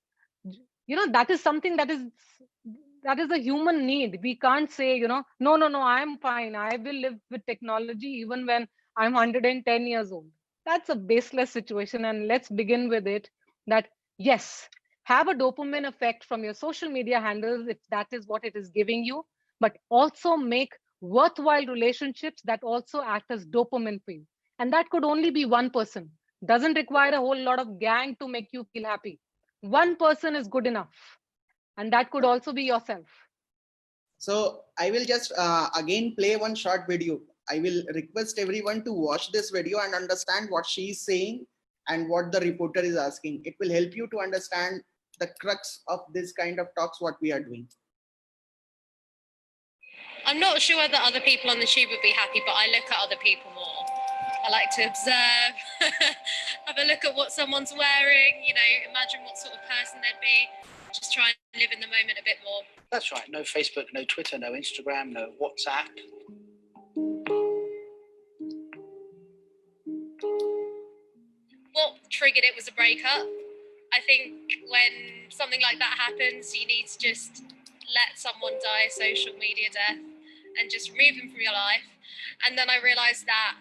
Speaker 1: that is something that is a human need. We can't say, no, I'm fine, I will live with technology even when I'm 110 years old. That's a baseless situation. And let's begin with it, that yes, have a dopamine effect from your social media handles if that is what it is giving you, but also make worthwhile relationships that also act as dopamine for you. And that could only be one person. Doesn't require a whole lot of gang to make you feel happy. One person is good enough. And that could also be yourself.
Speaker 2: So I will just again play one short video. I will request everyone to watch this video and understand what she is saying and what the reporter is asking. It will help you to understand the crux of this kind of talks, what we are doing.
Speaker 9: I'm not sure whether other people on the tube would be happy, but I look at other people more. I like to observe, have a look at what someone's wearing, imagine what sort of person they'd be. Just try and live in the moment a bit more.
Speaker 10: That's right. No Facebook, no Twitter, no Instagram, no WhatsApp.
Speaker 9: What triggered it was a breakup. I think when something like that happens, you need to just let someone die a social media death and just remove them from your life. And then I realised that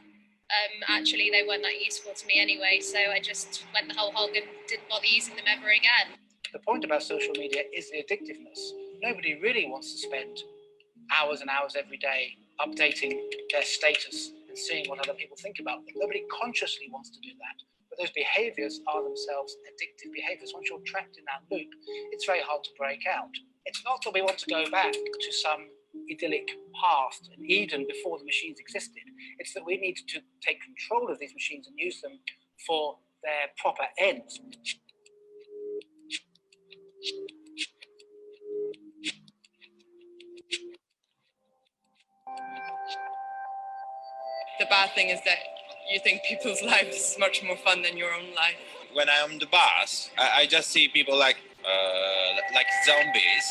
Speaker 9: actually they weren't that useful to me anyway, so I just went the whole hog and didn't bother using them ever again.
Speaker 10: The point about social media is the addictiveness. Nobody really wants to spend hours and hours every day updating their status and seeing what other people think about them. Nobody consciously wants to do that. But those behaviors are themselves addictive behaviors. Once you're trapped in that loop, it's very hard to break out. It's not that we want to go back to some idyllic past, an Eden before the machines existed. It's that we need to take control of these machines and use them for their proper ends.
Speaker 11: The bad thing is that you think people's lives is much more fun than your own life.
Speaker 12: When I'm on the bus, I just see people like zombies,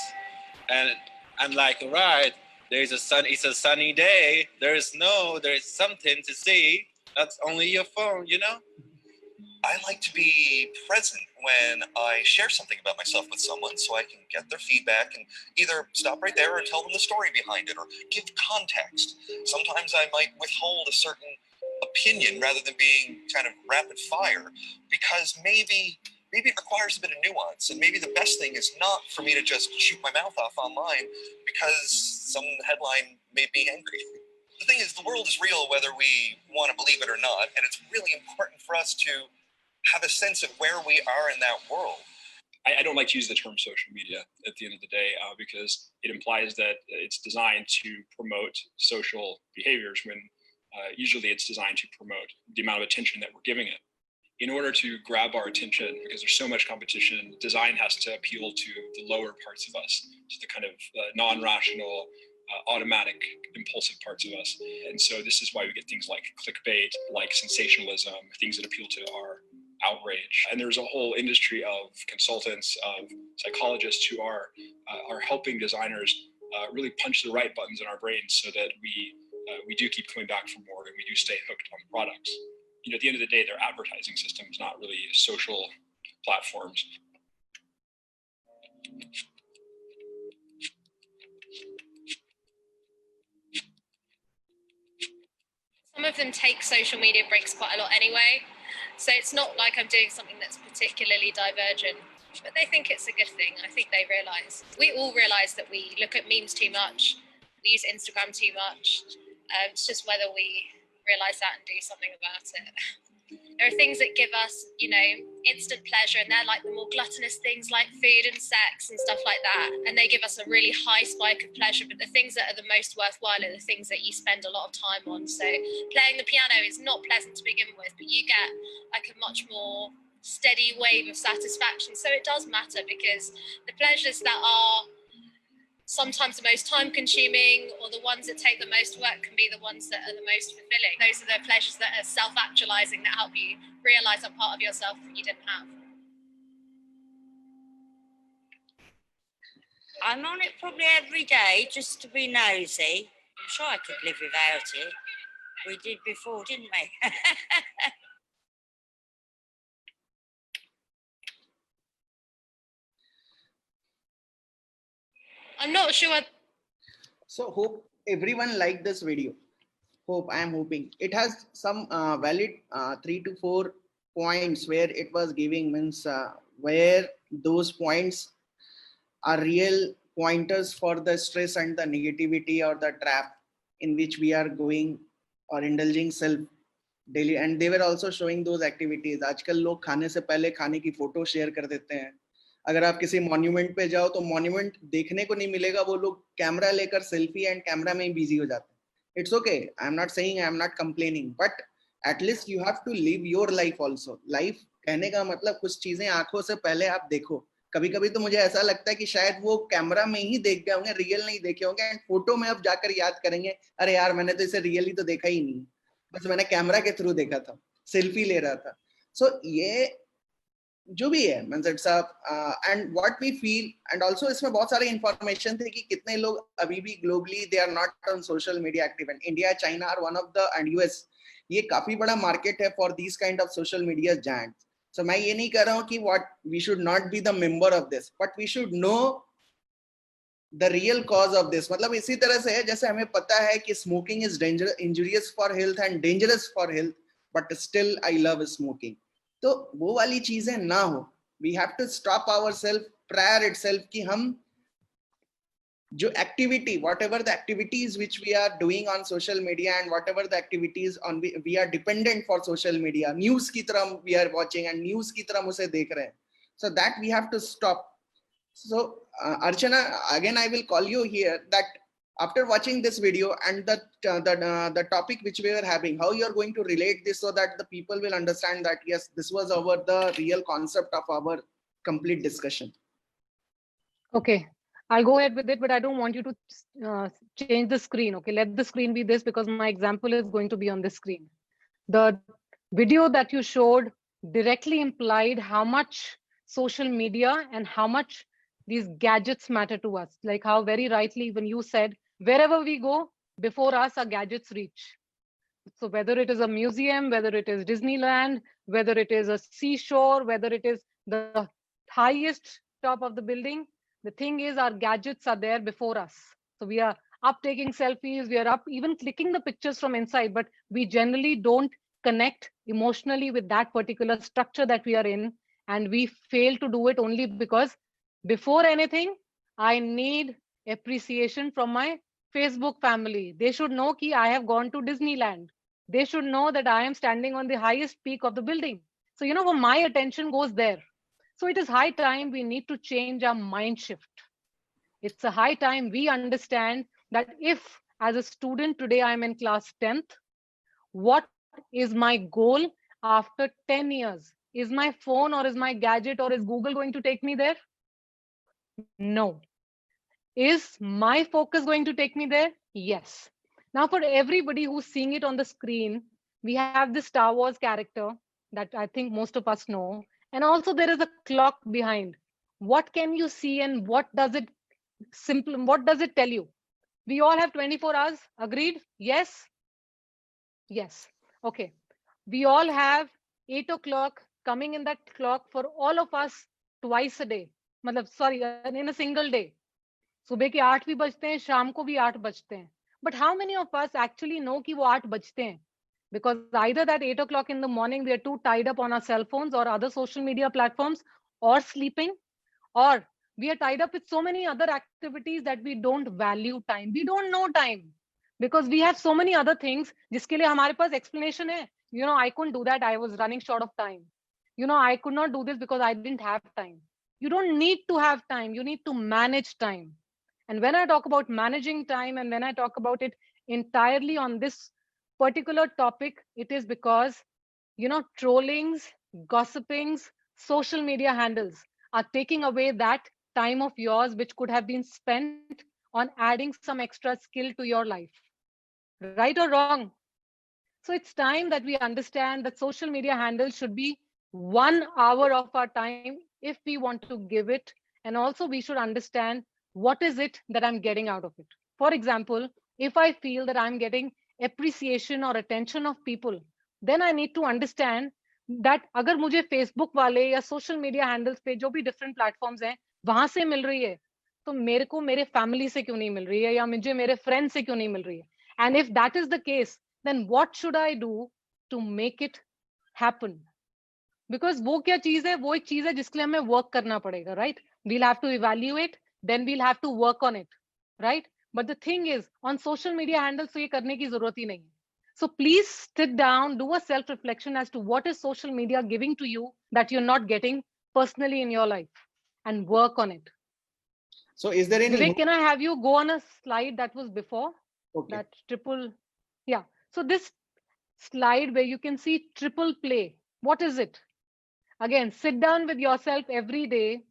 Speaker 12: and I'm like, all right, it's a sunny day. There is something to see. That's only your phone,
Speaker 13: I like to be present when I share something about myself with someone so I can get their feedback and either stop right there or tell them the story behind it or give context. Sometimes I might withhold a certain opinion rather than being kind of rapid fire because maybe it requires a bit of nuance, and maybe the best thing is not for me to just shoot my mouth off online because some headline made me angry. The thing is, the world is real whether we want to believe it or not, and it's really important for us to have a sense of where we are in that world.
Speaker 14: I don't like to use the term social media at the end of the day because it implies that it's designed to promote social behaviors when usually it's designed to promote the amount of attention that we're giving it. In order to grab our attention, because there's so much competition, design has to appeal to the lower parts of us, to the kind of non-rational, automatic, impulsive parts of us. And so this is why we get things like clickbait, like sensationalism, things that appeal to our outrage. And there's a whole industry of consultants, of psychologists who are helping designers really punch the right buttons in our brains so that we do keep coming back for more and we do stay hooked on the products. At the end of the day, they're advertising systems, not really social platforms.
Speaker 9: Some of them take social media breaks quite a lot anyway. So it's not like I'm doing something that's particularly divergent, but they think it's a good thing. I think they realise. We all realise that we look at memes too much. We use Instagram too much. It's just whether we realise that and do something about it. There are things that give us, you know, instant pleasure, and they're like the more gluttonous things like food and sex and stuff like that. And they give us a really high spike of pleasure. But the things that are the most worthwhile are the things that you spend a lot of time on. So playing the piano is not pleasant to begin with, but you get like a much more steady wave of satisfaction. So it does matter, because the pleasures that are sometimes the most time consuming or the ones that take the most work can be the ones that are the most fulfilling. Those are the pleasures that are self-actualizing, that help you realize a part of yourself that you didn't have.
Speaker 15: I'm on it probably every day just to be nosy. I'm sure I could live without it. We did before, didn't we?
Speaker 9: I'm not sure.
Speaker 2: So hope everyone liked this video. I am hoping it has some valid 3 to 4 points where it was giving, means where those points are real pointers for the stress and the negativity or the trap in which we are going or indulging self daily. And they were also showing those activities. आजकल लोग खाने से पहले खाने की photo share कर देते हैं. अगर आप किसी मॉन्यूमेंट पे जाओ तो मॉन्यूमेंट देखने को नहीं मिलेगा, वो लोग कैमरा लेकर सेल्फी एंड कैमरा में ही बिजी हो जाते हैं. It's okay. I'm not saying, I'm not complaining, but at least you have to live your life also. Life कहने का मतलब कुछ चीजें आंखों से पहले आप देखो. कभी कभी तो मुझे ऐसा लगता है कि शायद वो कैमरा में ही देख गए होंगे, रियल नहीं देखे होंगे, एंड फोटो में अब जाकर याद करेंगे, अरे यार मैंने तो इसे रियली तो देखा ही नहीं, बस मैंने कैमरा के थ्रू देखा था, सेल्फी ले रहा था. सो ये जो भी है, means it's and what we feel. And also इसमें बहुत सारे इंफॉर्मेशन थे कि कितने लोग अभी भी globally they are not on social media active. And India, China are one of the, and US, ये काफी बड़ा मार्केट है for these kind of social media giants. So मैं ये नहीं कह रहा हूँ कि what we should not be the member of this, but we should know the real cause of this. मतलब इसी तरह से है जैसे हमें पता है कि smoking is dangerous, injurious for health and dangerous for health, but still I love smoking. तो वो वाली चीजें ना हो. We have to stop ourselves prior itself कि हम जो activity, whatever the activities which we are doing on social media and whatever the activities on we are dependent for social media, news की तरह we are watching and news की तरह उसे देख रहे हैं. So that we have to stop. So Archana, again I will call you here that after watching this video and the topic which we were having, how you are going to relate this so that the people will understand that yes, this was the real concept of our complete discussion.
Speaker 1: Okay. I'll go ahead with it, but I don't want you to change the screen. Okay, let the screen be this because my example is going to be on the screen. The video that you showed directly implied how much social media and how much these gadgets matter to us. Like how very rightly when you said, wherever we go, before us our gadgets reach. So whether it is a museum, whether it is Disneyland, whether it is a seashore, whether it is the highest top of the building, the thing is our gadgets are there before us. So we are up taking selfies, we are up even clicking the pictures from inside, but we generally don't connect emotionally with that particular structure that we are in. And we fail to do it only because before anything, I need appreciation from my Facebook family. They should know that I have gone to Disneyland. They should know that I am standing on the highest peak of the building. So, my attention goes there. So it is high time we need to change our mind shift. It's a high time we understand that if as a student today I'm in class 10th, what is my goal after 10 years? Is my phone or is my gadget or is Google going to take me there? No. Is my focus going to take me there? Yes. Now for everybody who's seeing it on the screen, we have this Star Wars character that I think most of us know. And also there is a clock behind. What can you see and what does it tell you? We all have 24 hours, agreed? Yes? Yes. Okay. We all have 8 o'clock coming in that clock for all of us twice a day. In a single day. सुबह के 8 भी बजते हैं, शाम को भी 8 बजते हैं. But how many of us actually know कि वो 8 बजते हैं? Because either that 8 o'clock in the morning, we are too tied up on our cell phones or other social media platforms or sleeping, or we are tied up with so many other activities that we don't value time. We don't know time because we have so many other things जिसके लिए हमारे पास explanation है. I couldn't do that. I was running short of time. I could not do this because I didn't have time. You don't need to have time. You need to manage time. And when I talk about managing time and when I talk about it entirely on this particular topic, it is because, trollings, gossipings, social media handles are taking away that time of yours, which could have been spent on adding some extra skill to your life. Right or wrong? So it's time that we understand that social media handles should be 1 hour of our time if we want to give it. And also we should understand what is it that I'm getting out of it. For example, if I feel that I'm getting appreciation or attention of people, then I need to understand that अगर मुझे Facebook वाले या social media handles पे जो भी different platforms हैं वहां से मिल रही है, तो मेरे को मेरे family से क्यों नहीं मिल रही है या मुझे मेरे friends से क्यों नहीं मिल रही है? And if that is the case, then what should I do to make it happen? Because वो क्या चीज है? वो एक चीज है जिसके लिए हमें work करना पड़ेगा, right? We'll have to evaluate, then we'll have to work on it, right? But the thing is, on social media handles तो ये करने की जरूरत ही नहीं है. So please sit down, do a self-reflection as to what is social media giving to you that you're not getting personally in your life, and work on it.
Speaker 2: So is there any...
Speaker 1: Vivek, can I have you go on a slide that was before?
Speaker 2: Okay.
Speaker 1: That triple, yeah. So this slide where you can see triple play, what is it? Again, sit down with yourself every day,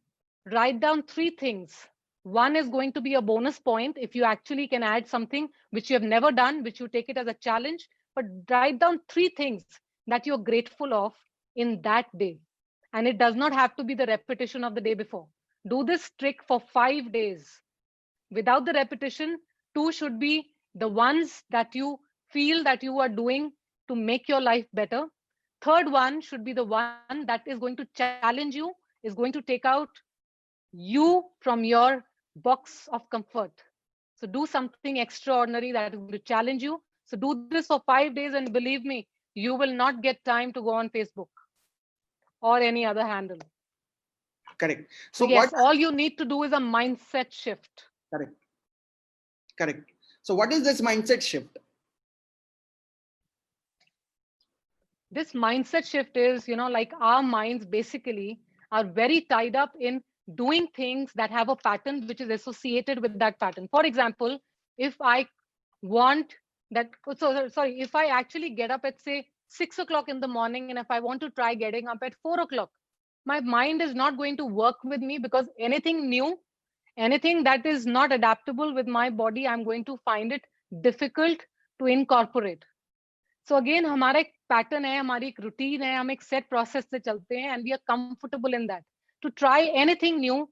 Speaker 1: write down 3 things. One is going to be a bonus point if you actually can add something which you have never done, which you take it as a challenge, but write down 3 things that you're grateful of in that day. And it does not have to be the repetition of the day before. Do this trick for 5 days. Without the repetition, 2 should be the ones that you feel that you are doing to make your life better. Third one should be the one that is going to challenge you, is going to take out you from your box of comfort. So do something extraordinary that is going to challenge you. So do this for 5 days and believe me, you will not get time to go on Facebook or any other handle.
Speaker 2: Correct.
Speaker 1: So yes, all you need to do is a mindset shift.
Speaker 2: Correct. Correct. So what is this mindset shift?
Speaker 1: This mindset shift is, like our minds basically are very tied up in doing things that have a pattern which is associated with that pattern. For example, if I want that, sorry, if I actually get up at say 6 o'clock in the morning, and if I want to try getting up at 4 o'clock, my mind is not going to work with me, because anything new, anything that is not adaptable with my body, I'm going to find it difficult to incorporate. So again, हमारा एक pattern है, हमारी एक routine है, हम एक set process से चलते हैं, and we are comfortable in that. To try anything new,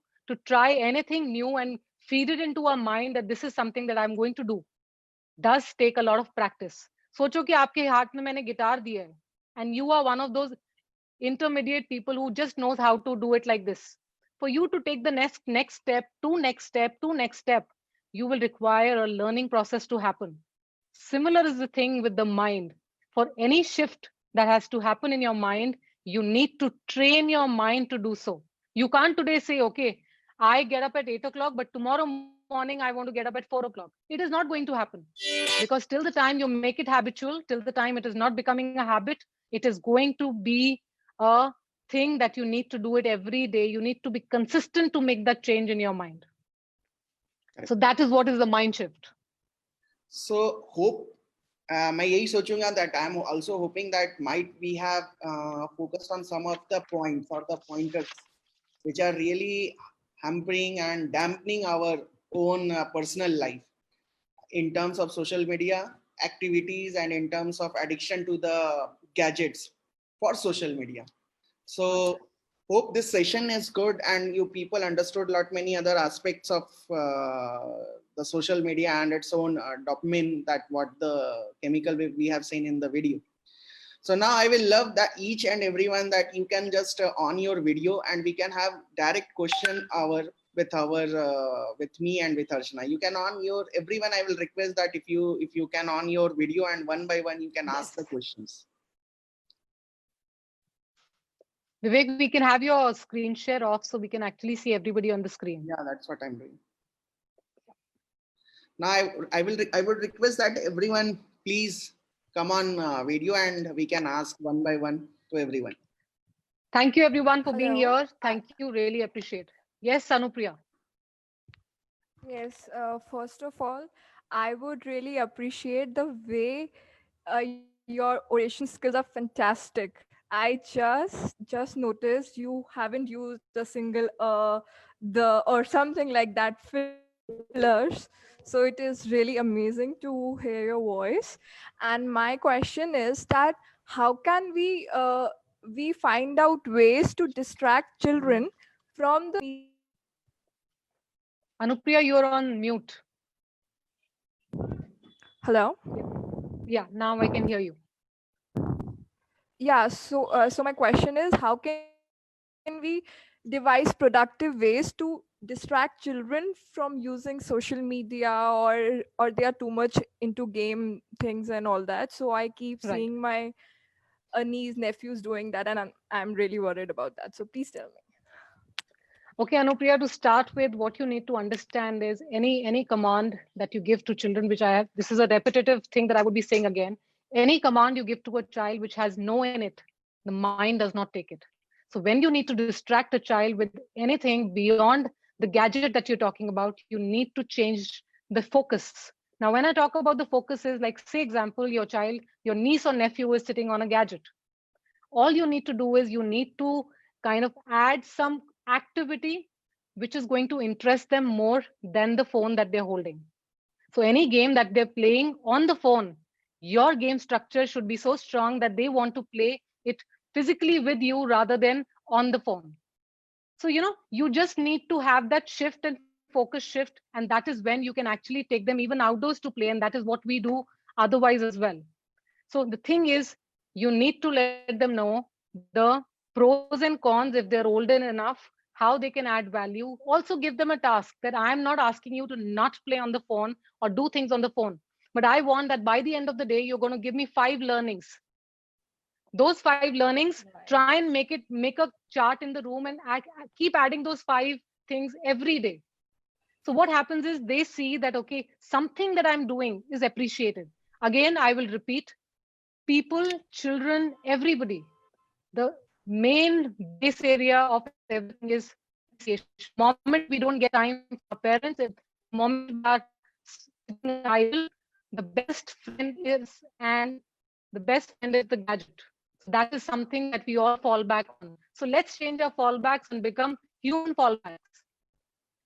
Speaker 1: and feed it into our mind that this is something that I'm going to do, does take a lot of practice. सोचो कि आपके हाथ में मैंने guitar दिया है, and you are one of those intermediate people who just knows how to do it like this. For you to take the next step, to next step, you will require a learning process to happen. Similar is the thing with the mind. For any shift that has to happen in your mind, you need to train your mind to do so. You can't today say, okay, I get up at 8 o'clock, but tomorrow morning I want to get up at 4 o'clock. It is not going to happen, because till the time you make it habitual, till the time it is not becoming a habit, it is going to be a thing that you need to do it every day. You need to be consistent to make that change in your mind. So that is what is the mind shift.
Speaker 2: So hope, मैं यही सोचूंगा that I'm also hoping that might we have focused on some of the points or the pointers which are really hampering and dampening our own personal life in terms of social media activities and in terms of addiction to the gadgets for social media. So hope this session is good and you people understood lot many other aspects of the social media and its own dopamine, that what the chemical we have seen in the video. So now I will love that each and everyone that you can just on your video and we can have direct question with me and with Archana. You can on your everyone. I will request that if you can on your video and one by one you can ask the questions.
Speaker 1: Vivek, we can have your screen share off so we can actually see everybody on the screen.
Speaker 2: Yeah, that's what I'm doing. Now I would request that everyone please come on video and we can ask one by one to everyone.
Speaker 1: Thank you everyone for being
Speaker 16: Hello.
Speaker 1: here. Thank you, really appreciate. Yes, Anupriya.
Speaker 16: Yes, first of all, I would really appreciate the way your oration skills are fantastic. I just noticed you haven't used a single the or something like that fillers. So it is really amazing to hear your voice. And my question is that how can we find out ways to distract children from the
Speaker 1: Anupriya, you're on mute.
Speaker 16: Hello?
Speaker 1: Yeah, now I can hear you.
Speaker 16: Yeah, so my question is how can we devise productive ways to distract children from using social media or they are too much into game things and all that. So I keep
Speaker 1: Right.
Speaker 16: seeing my niece nephews doing that and I'm really worried about that. So please tell me.
Speaker 1: Okay, Anupriya, to start with, what you need to understand is any command that you give to children, which I have, this is a repetitive thing that I would be saying again. Any command you give to a child which has no in it, the mind does not take it. So when you need to distract a child with anything beyond the gadget that you're talking about, you need to change the focus. Now, when I talk about the focus is like, say example, your child, your niece or nephew is sitting on a gadget. All you need to do is you need to kind of add some activity which is going to interest them more than the phone that they're holding. So any game that they're playing on the phone, your game structure should be so strong that they want to play it physically with you rather than on the phone. So you just need to have that shift and focus shift, and that is when you can actually take them even outdoors to play, and that is what we do otherwise as well. So the thing is, you need to let them know the pros and cons if they're older enough, how they can add value. Also give them a task that I'm not asking you to not play on the phone or do things on the phone, but I want that by the end of the day, you're going to give me 5 learnings. Those 5 learnings, try and make a chart in the room and keep adding those 5 things every day. So what happens is they see that, okay, something that I'm doing is appreciated. Again, I will repeat, people, children, everybody, the main base area of everything is appreciation. The moment we don't get time for our parents, the moment we are sitting idle, the best friend is the gadget. So that is something that we all fall back on. So let's change our fallbacks and become human fallbacks.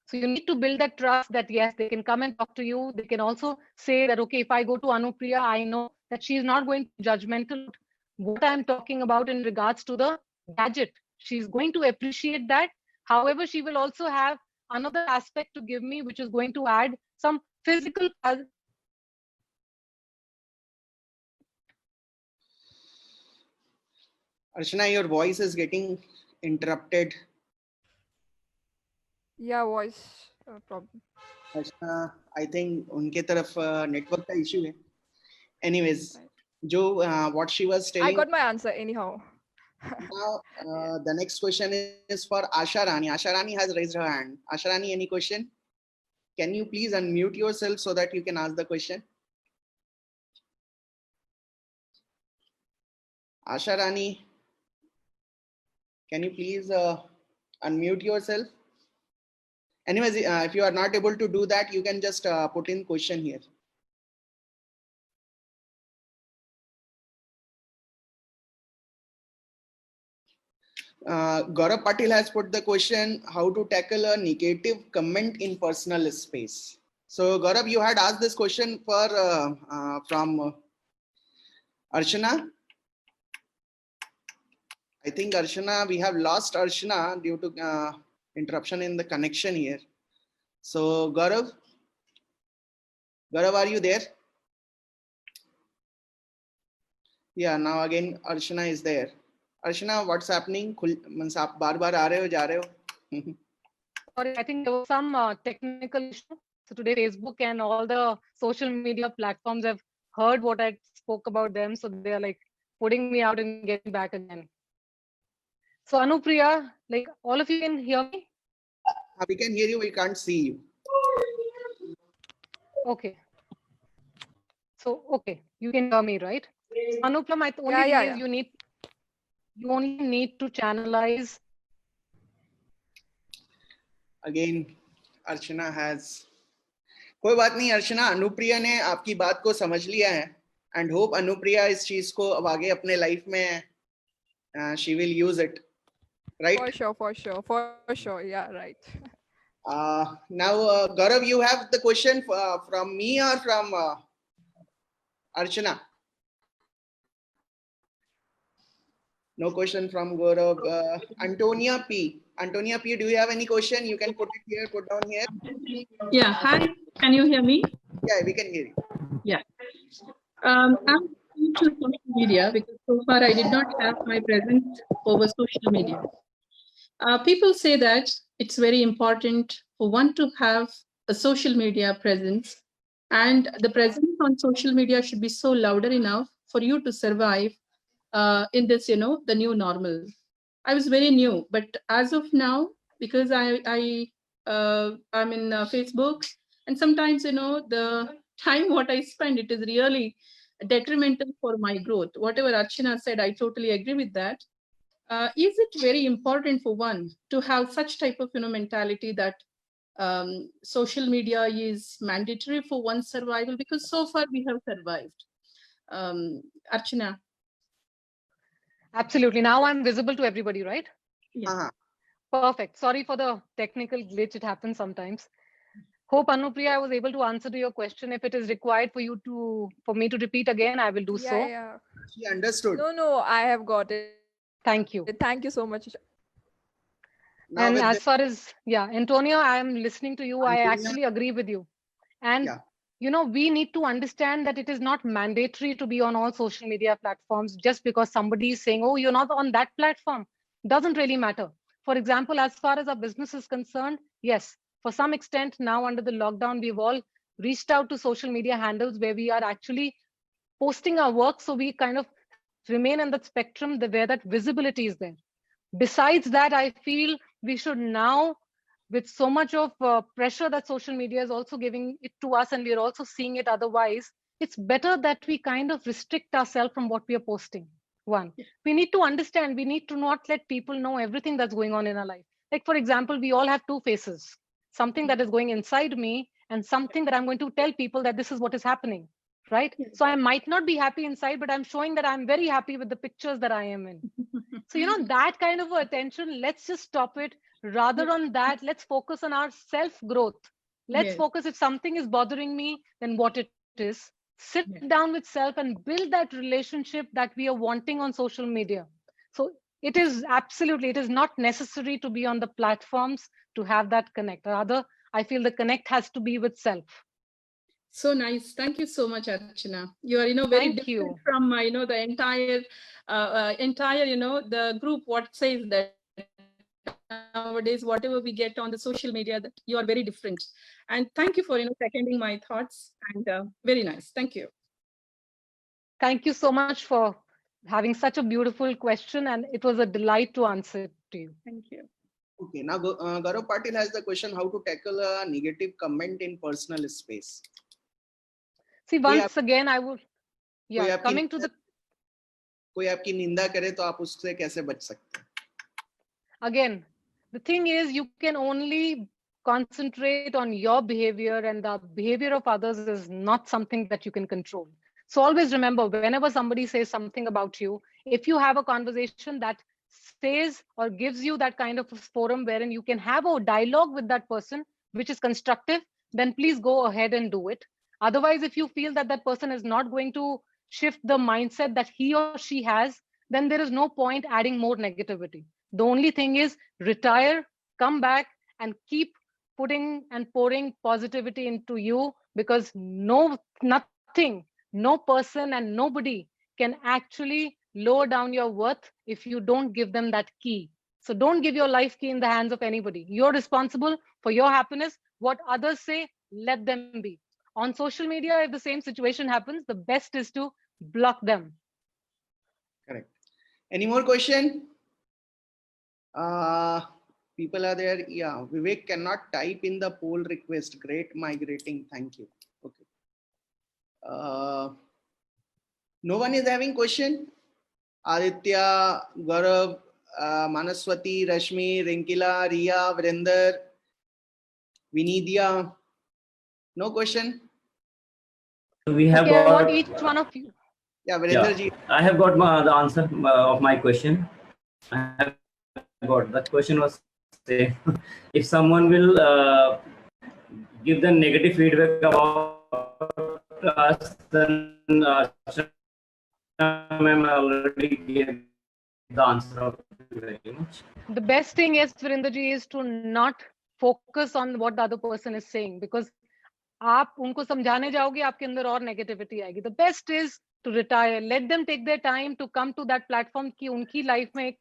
Speaker 1: So you need to build that trust that yes, they can come and talk to you. They can also say that, okay, if I go to Anupriya, I know that she's not going to be judgmental what I'm talking about in regards to the gadget. She's going to appreciate that. However, she will also have another aspect to give me, which is going to add some physical.
Speaker 2: Archana, your voice is getting interrupted.
Speaker 16: Yeah, voice problem.
Speaker 2: Archana, I think उनके तरफ network का issue है. Anyways, what she was telling.
Speaker 16: I got my answer anyhow.
Speaker 2: Now, the next question is for Asha Rani. Asha Rani has raised her hand. Asha Rani, any question? Can you please unmute yourself so that you can ask the question? Asha Rani, can you please unmute yourself? Anyways, if you are not able to do that, you can just put in question here. Gaurav Patil has put the question, how to tackle a negative comment in personal space. So Gaurav, you had asked this question from Archana. I think Archana, we have lost Archana due to interruption in the connection here. So Gaurav, are you there? Yeah, now again Archana is there. Archana, what's happening? आप बार-बार आ रहे हो, जा रहे हो?
Speaker 1: Sorry, I think there was some technical issue. So today Facebook and all the social media platforms have heard what I spoke about them. So they're like putting me out and getting back again. So Anupriya, like all of you can hear me?
Speaker 2: We can hear you, we can't see you.
Speaker 1: Okay. So, okay, you can hear me, right? Anupam, the only thing is you only need to channelize.
Speaker 2: Again, Archana has. कोई बात नहीं अर्चना, अनुप्रिया ने आपकी बात को समझ लिया है एंड होप अनुप्रिया इस चीज को अब आगे अपने लाइफ में she will use it, right?
Speaker 16: For sure, yeah, right.
Speaker 2: Now Gaurav, you have the question from me or from Archana? No question from Gaurav. Antonia P, do you have any question? You can put it here, put down here.
Speaker 17: Yeah, hi, can you hear me?
Speaker 2: Yeah, we can hear you.
Speaker 17: Yeah. I'm into social media because so far I did not have my presence over social media. People say that it's very important for one to have a social media presence, and the presence on social media should be so louder enough for you to survive in this, the new normal. I was very new, but as of now, because I'm in Facebook, and sometimes, the time what I spend, it is really detrimental for my growth. Whatever Archana said, I totally agree with that. Is it very important for one to have such type of mentality that social media is mandatory for one's survival? Because so far we have survived. Archana.
Speaker 1: Absolutely. Now I'm visible to everybody, right?
Speaker 17: Yeah.
Speaker 1: Perfect. Sorry for the technical glitch. It happens sometimes. Hope Anupriya, I was able to answer to your question. If it is required for me to repeat again, I will do so.
Speaker 16: Yeah.
Speaker 2: She understood.
Speaker 16: No, I have got it.
Speaker 1: Thank you.
Speaker 16: Thank you so much.
Speaker 2: Now
Speaker 1: and as far as, Antonia, I am listening to you.
Speaker 2: Antonia,
Speaker 1: I actually agree with you. And, we need to understand that it is not mandatory to be on all social media platforms just because somebody is saying, oh, you're not on that platform. Doesn't really matter. For example, as far as our business is concerned, yes, for some extent now under the lockdown, we've all reached out to social media handles where we are actually posting our work. So we kind of remain in that spectrum where that visibility is there. Besides that, I feel we should now, with so much of pressure that social media is also giving it to us, and we're also seeing it otherwise, it's better that we kind of restrict ourselves from what we are posting. One, we need to understand, we need to not let people know everything that's going on in our life. Like, for example, we all have two faces, something that is going inside me and something that I'm going to tell people that this is what is happening, right? So I might not be happy inside, but I'm showing that I'm very happy with the pictures that I am in. So, that kind of attention, let's just stop it. Rather on that, let's focus on our self-growth. Let's focus, if something is bothering me, then what it is. Sit down with self and build that relationship that we are wanting on social media. So it is not necessary to be on the platforms to have that connect. Rather, I feel the connect has to be with self.
Speaker 17: So nice. Thank you so much, Archana. You are, very different from, the entire, the group, what says that nowadays, whatever we get on the social media, that you are very different. And thank you for, seconding my thoughts, and very nice. Thank you.
Speaker 1: Thank you so much for having such a beautiful question, and it was a delight to answer it to you.
Speaker 17: Thank you.
Speaker 2: Okay, now Gaurav Patil has the question, how to tackle a negative comment in personal space.
Speaker 1: See, once again, I would, coming to the...
Speaker 2: कोई आपकी निंदा करे तो आप उससे कैसे बच सकते हैं?
Speaker 1: Again, the thing is, you can only concentrate on your behavior, and the behavior of others is not something that you can control. So always remember, whenever somebody says something about you, if you have a conversation that says or gives you that kind of a forum wherein you can have a dialogue with that person, which is constructive, then please go ahead and do it. Otherwise, if you feel that that person is not going to shift the mindset that he or she has, then there is no point adding more negativity. The only thing is retire, come back, and keep putting and pouring positivity into you, because nothing, no person and nobody can actually lower down your worth if you don't give them that key. So don't give your life key in the hands of anybody. You're responsible for your happiness. What others say, let them be. On social media, if the same situation happens, the best is to block them.
Speaker 2: Correct. Any more question? People are there. Yeah, Vivek cannot type in the poll request. Great migrating. Thank you. Okay. No one is having question? Aditya, Gaurav, Manaswati, Rashmi, Rinkila, Riya, Vrinder, Vinidya. No question?
Speaker 18: We have
Speaker 1: Okay, I want
Speaker 18: got
Speaker 1: each one of you.
Speaker 2: Yeah, Vrinder ji.
Speaker 18: I have got the answer of my question. I have got the question was say if someone will give the negative feedback about us, then ma'am already gave the answer of it very much.
Speaker 1: The best thing is, Virendraji, is to not focus on what the other person is saying, because आप उनको समझाने जाओगे आपके अंदर और negativity आएगी. The best is to retire. Let them take their time to come to that platform कि उनकी लाइफ में एक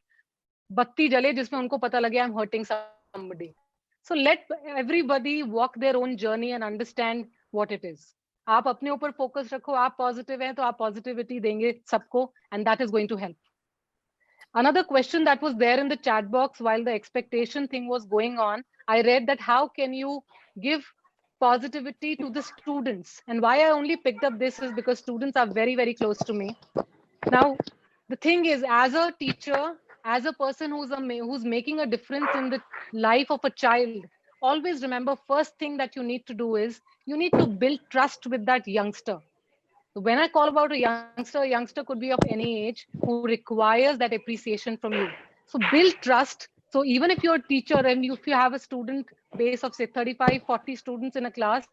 Speaker 1: बत्ती जले जिसमें उनको पता लगे I'm hurting somebody. So let everybody walk their own journey and understand what it is. आप अपने ऊपर फोकस रखो, आप पॉजिटिव हैं तो आप पॉजिटिविटी देंगे सबको, and that is going to help. Another question that was there in the chat box while the expectation thing was going on, I read that how can you give positivity to the students? And why I only picked up this is because students are very, very close to me. Now, the thing is, as a teacher, as a person who's making a difference in the life of a child, always remember, first thing that you need to do is you need to build trust with that youngster. When I call about a youngster could be of any age who requires that appreciation from you. So build trust. So even if you're a teacher and if you have a student base of say 35, 40 students in a class,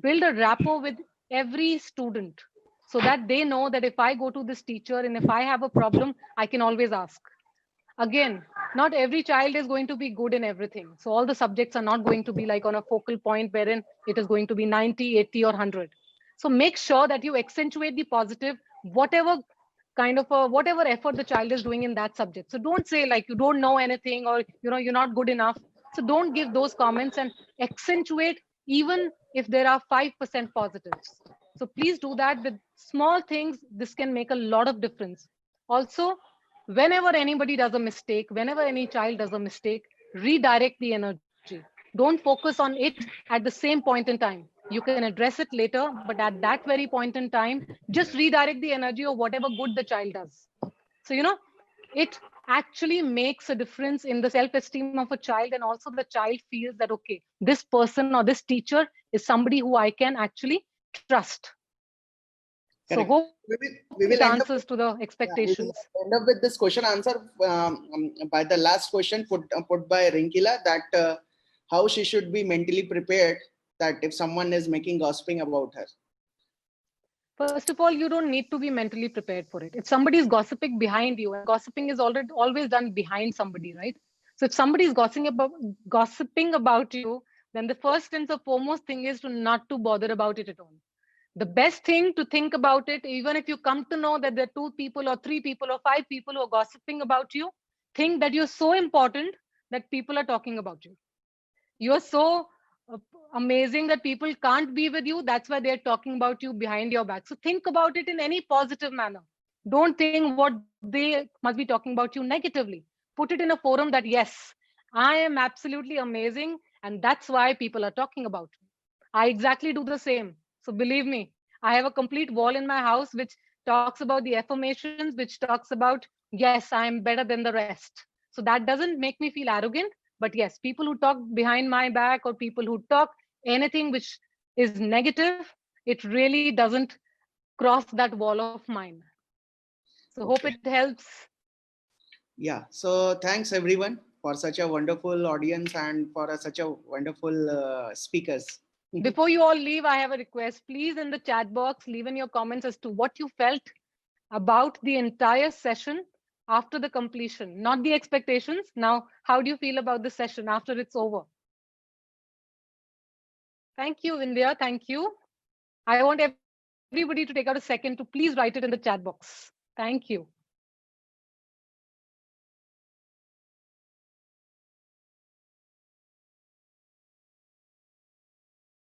Speaker 1: build a rapport with every student so that they know that if I go to this teacher and if I have a problem, I can always ask. Again, not every child is going to be good in everything. So all the subjects are not going to be like on a focal point wherein it is going to be 90, 80 or 100. So make sure that you accentuate the positive, whatever kind of whatever effort the child is doing in that subject. So don't say like you don't know anything or you're not good enough. So don't give those comments and accentuate even if there are 5% positives. So please do that with small things. This can make a lot of difference. Also, whenever anybody does a mistake, whenever any child does a mistake, redirect the energy. Don't focus on it at the same point in time. You can address it later, but at that very point in time, just redirect the energy of whatever good the child does. So, it actually makes a difference in the self-esteem of a child, and also the child feels that, okay, this person or this teacher is somebody who I can actually trust.
Speaker 2: Correct.
Speaker 1: So hope
Speaker 2: we will
Speaker 1: it answers to the expectations.
Speaker 2: We will end up with this question answer by the last question put by Rinkila, that how she should be mentally prepared that if someone is making gossiping about her.
Speaker 1: First of all, you don't need to be mentally prepared for it. If somebody is gossiping behind you, and gossiping is always done behind somebody, right? So if somebody is gossiping about you, then the first and the foremost thing is to not to bother about it at all. The best thing to think about it, even if you come to know that there are 2 people or 3 people or 5 people who are gossiping about you, think that you're so important that people are talking about you. You're so amazing that people can't be with you. That's why they're talking about you behind your back. So think about it in any positive manner. Don't think what they must be talking about you negatively. Put it in a forum that, yes, I am absolutely amazing. And that's why people are talking about me. I exactly do the same. So believe me, I have a complete wall in my house which talks about the affirmations, which talks about, yes, I am better than the rest. So that doesn't make me feel arrogant. But yes, people who talk behind my back or people who talk anything which is negative, it really doesn't cross that wall of mine. So hope it helps.
Speaker 2: Yeah. So thanks everyone for such a wonderful audience and for such a wonderful speakers.
Speaker 1: Before you all leave, I have a request. Please, in the chat box, leave in your comments as to what you felt about the entire session after the completion, not the expectations. Now, how do you feel about the session after it's over? Thank you, India. Thank you. I want everybody to take out a second to please write it in the chat box. Thank you.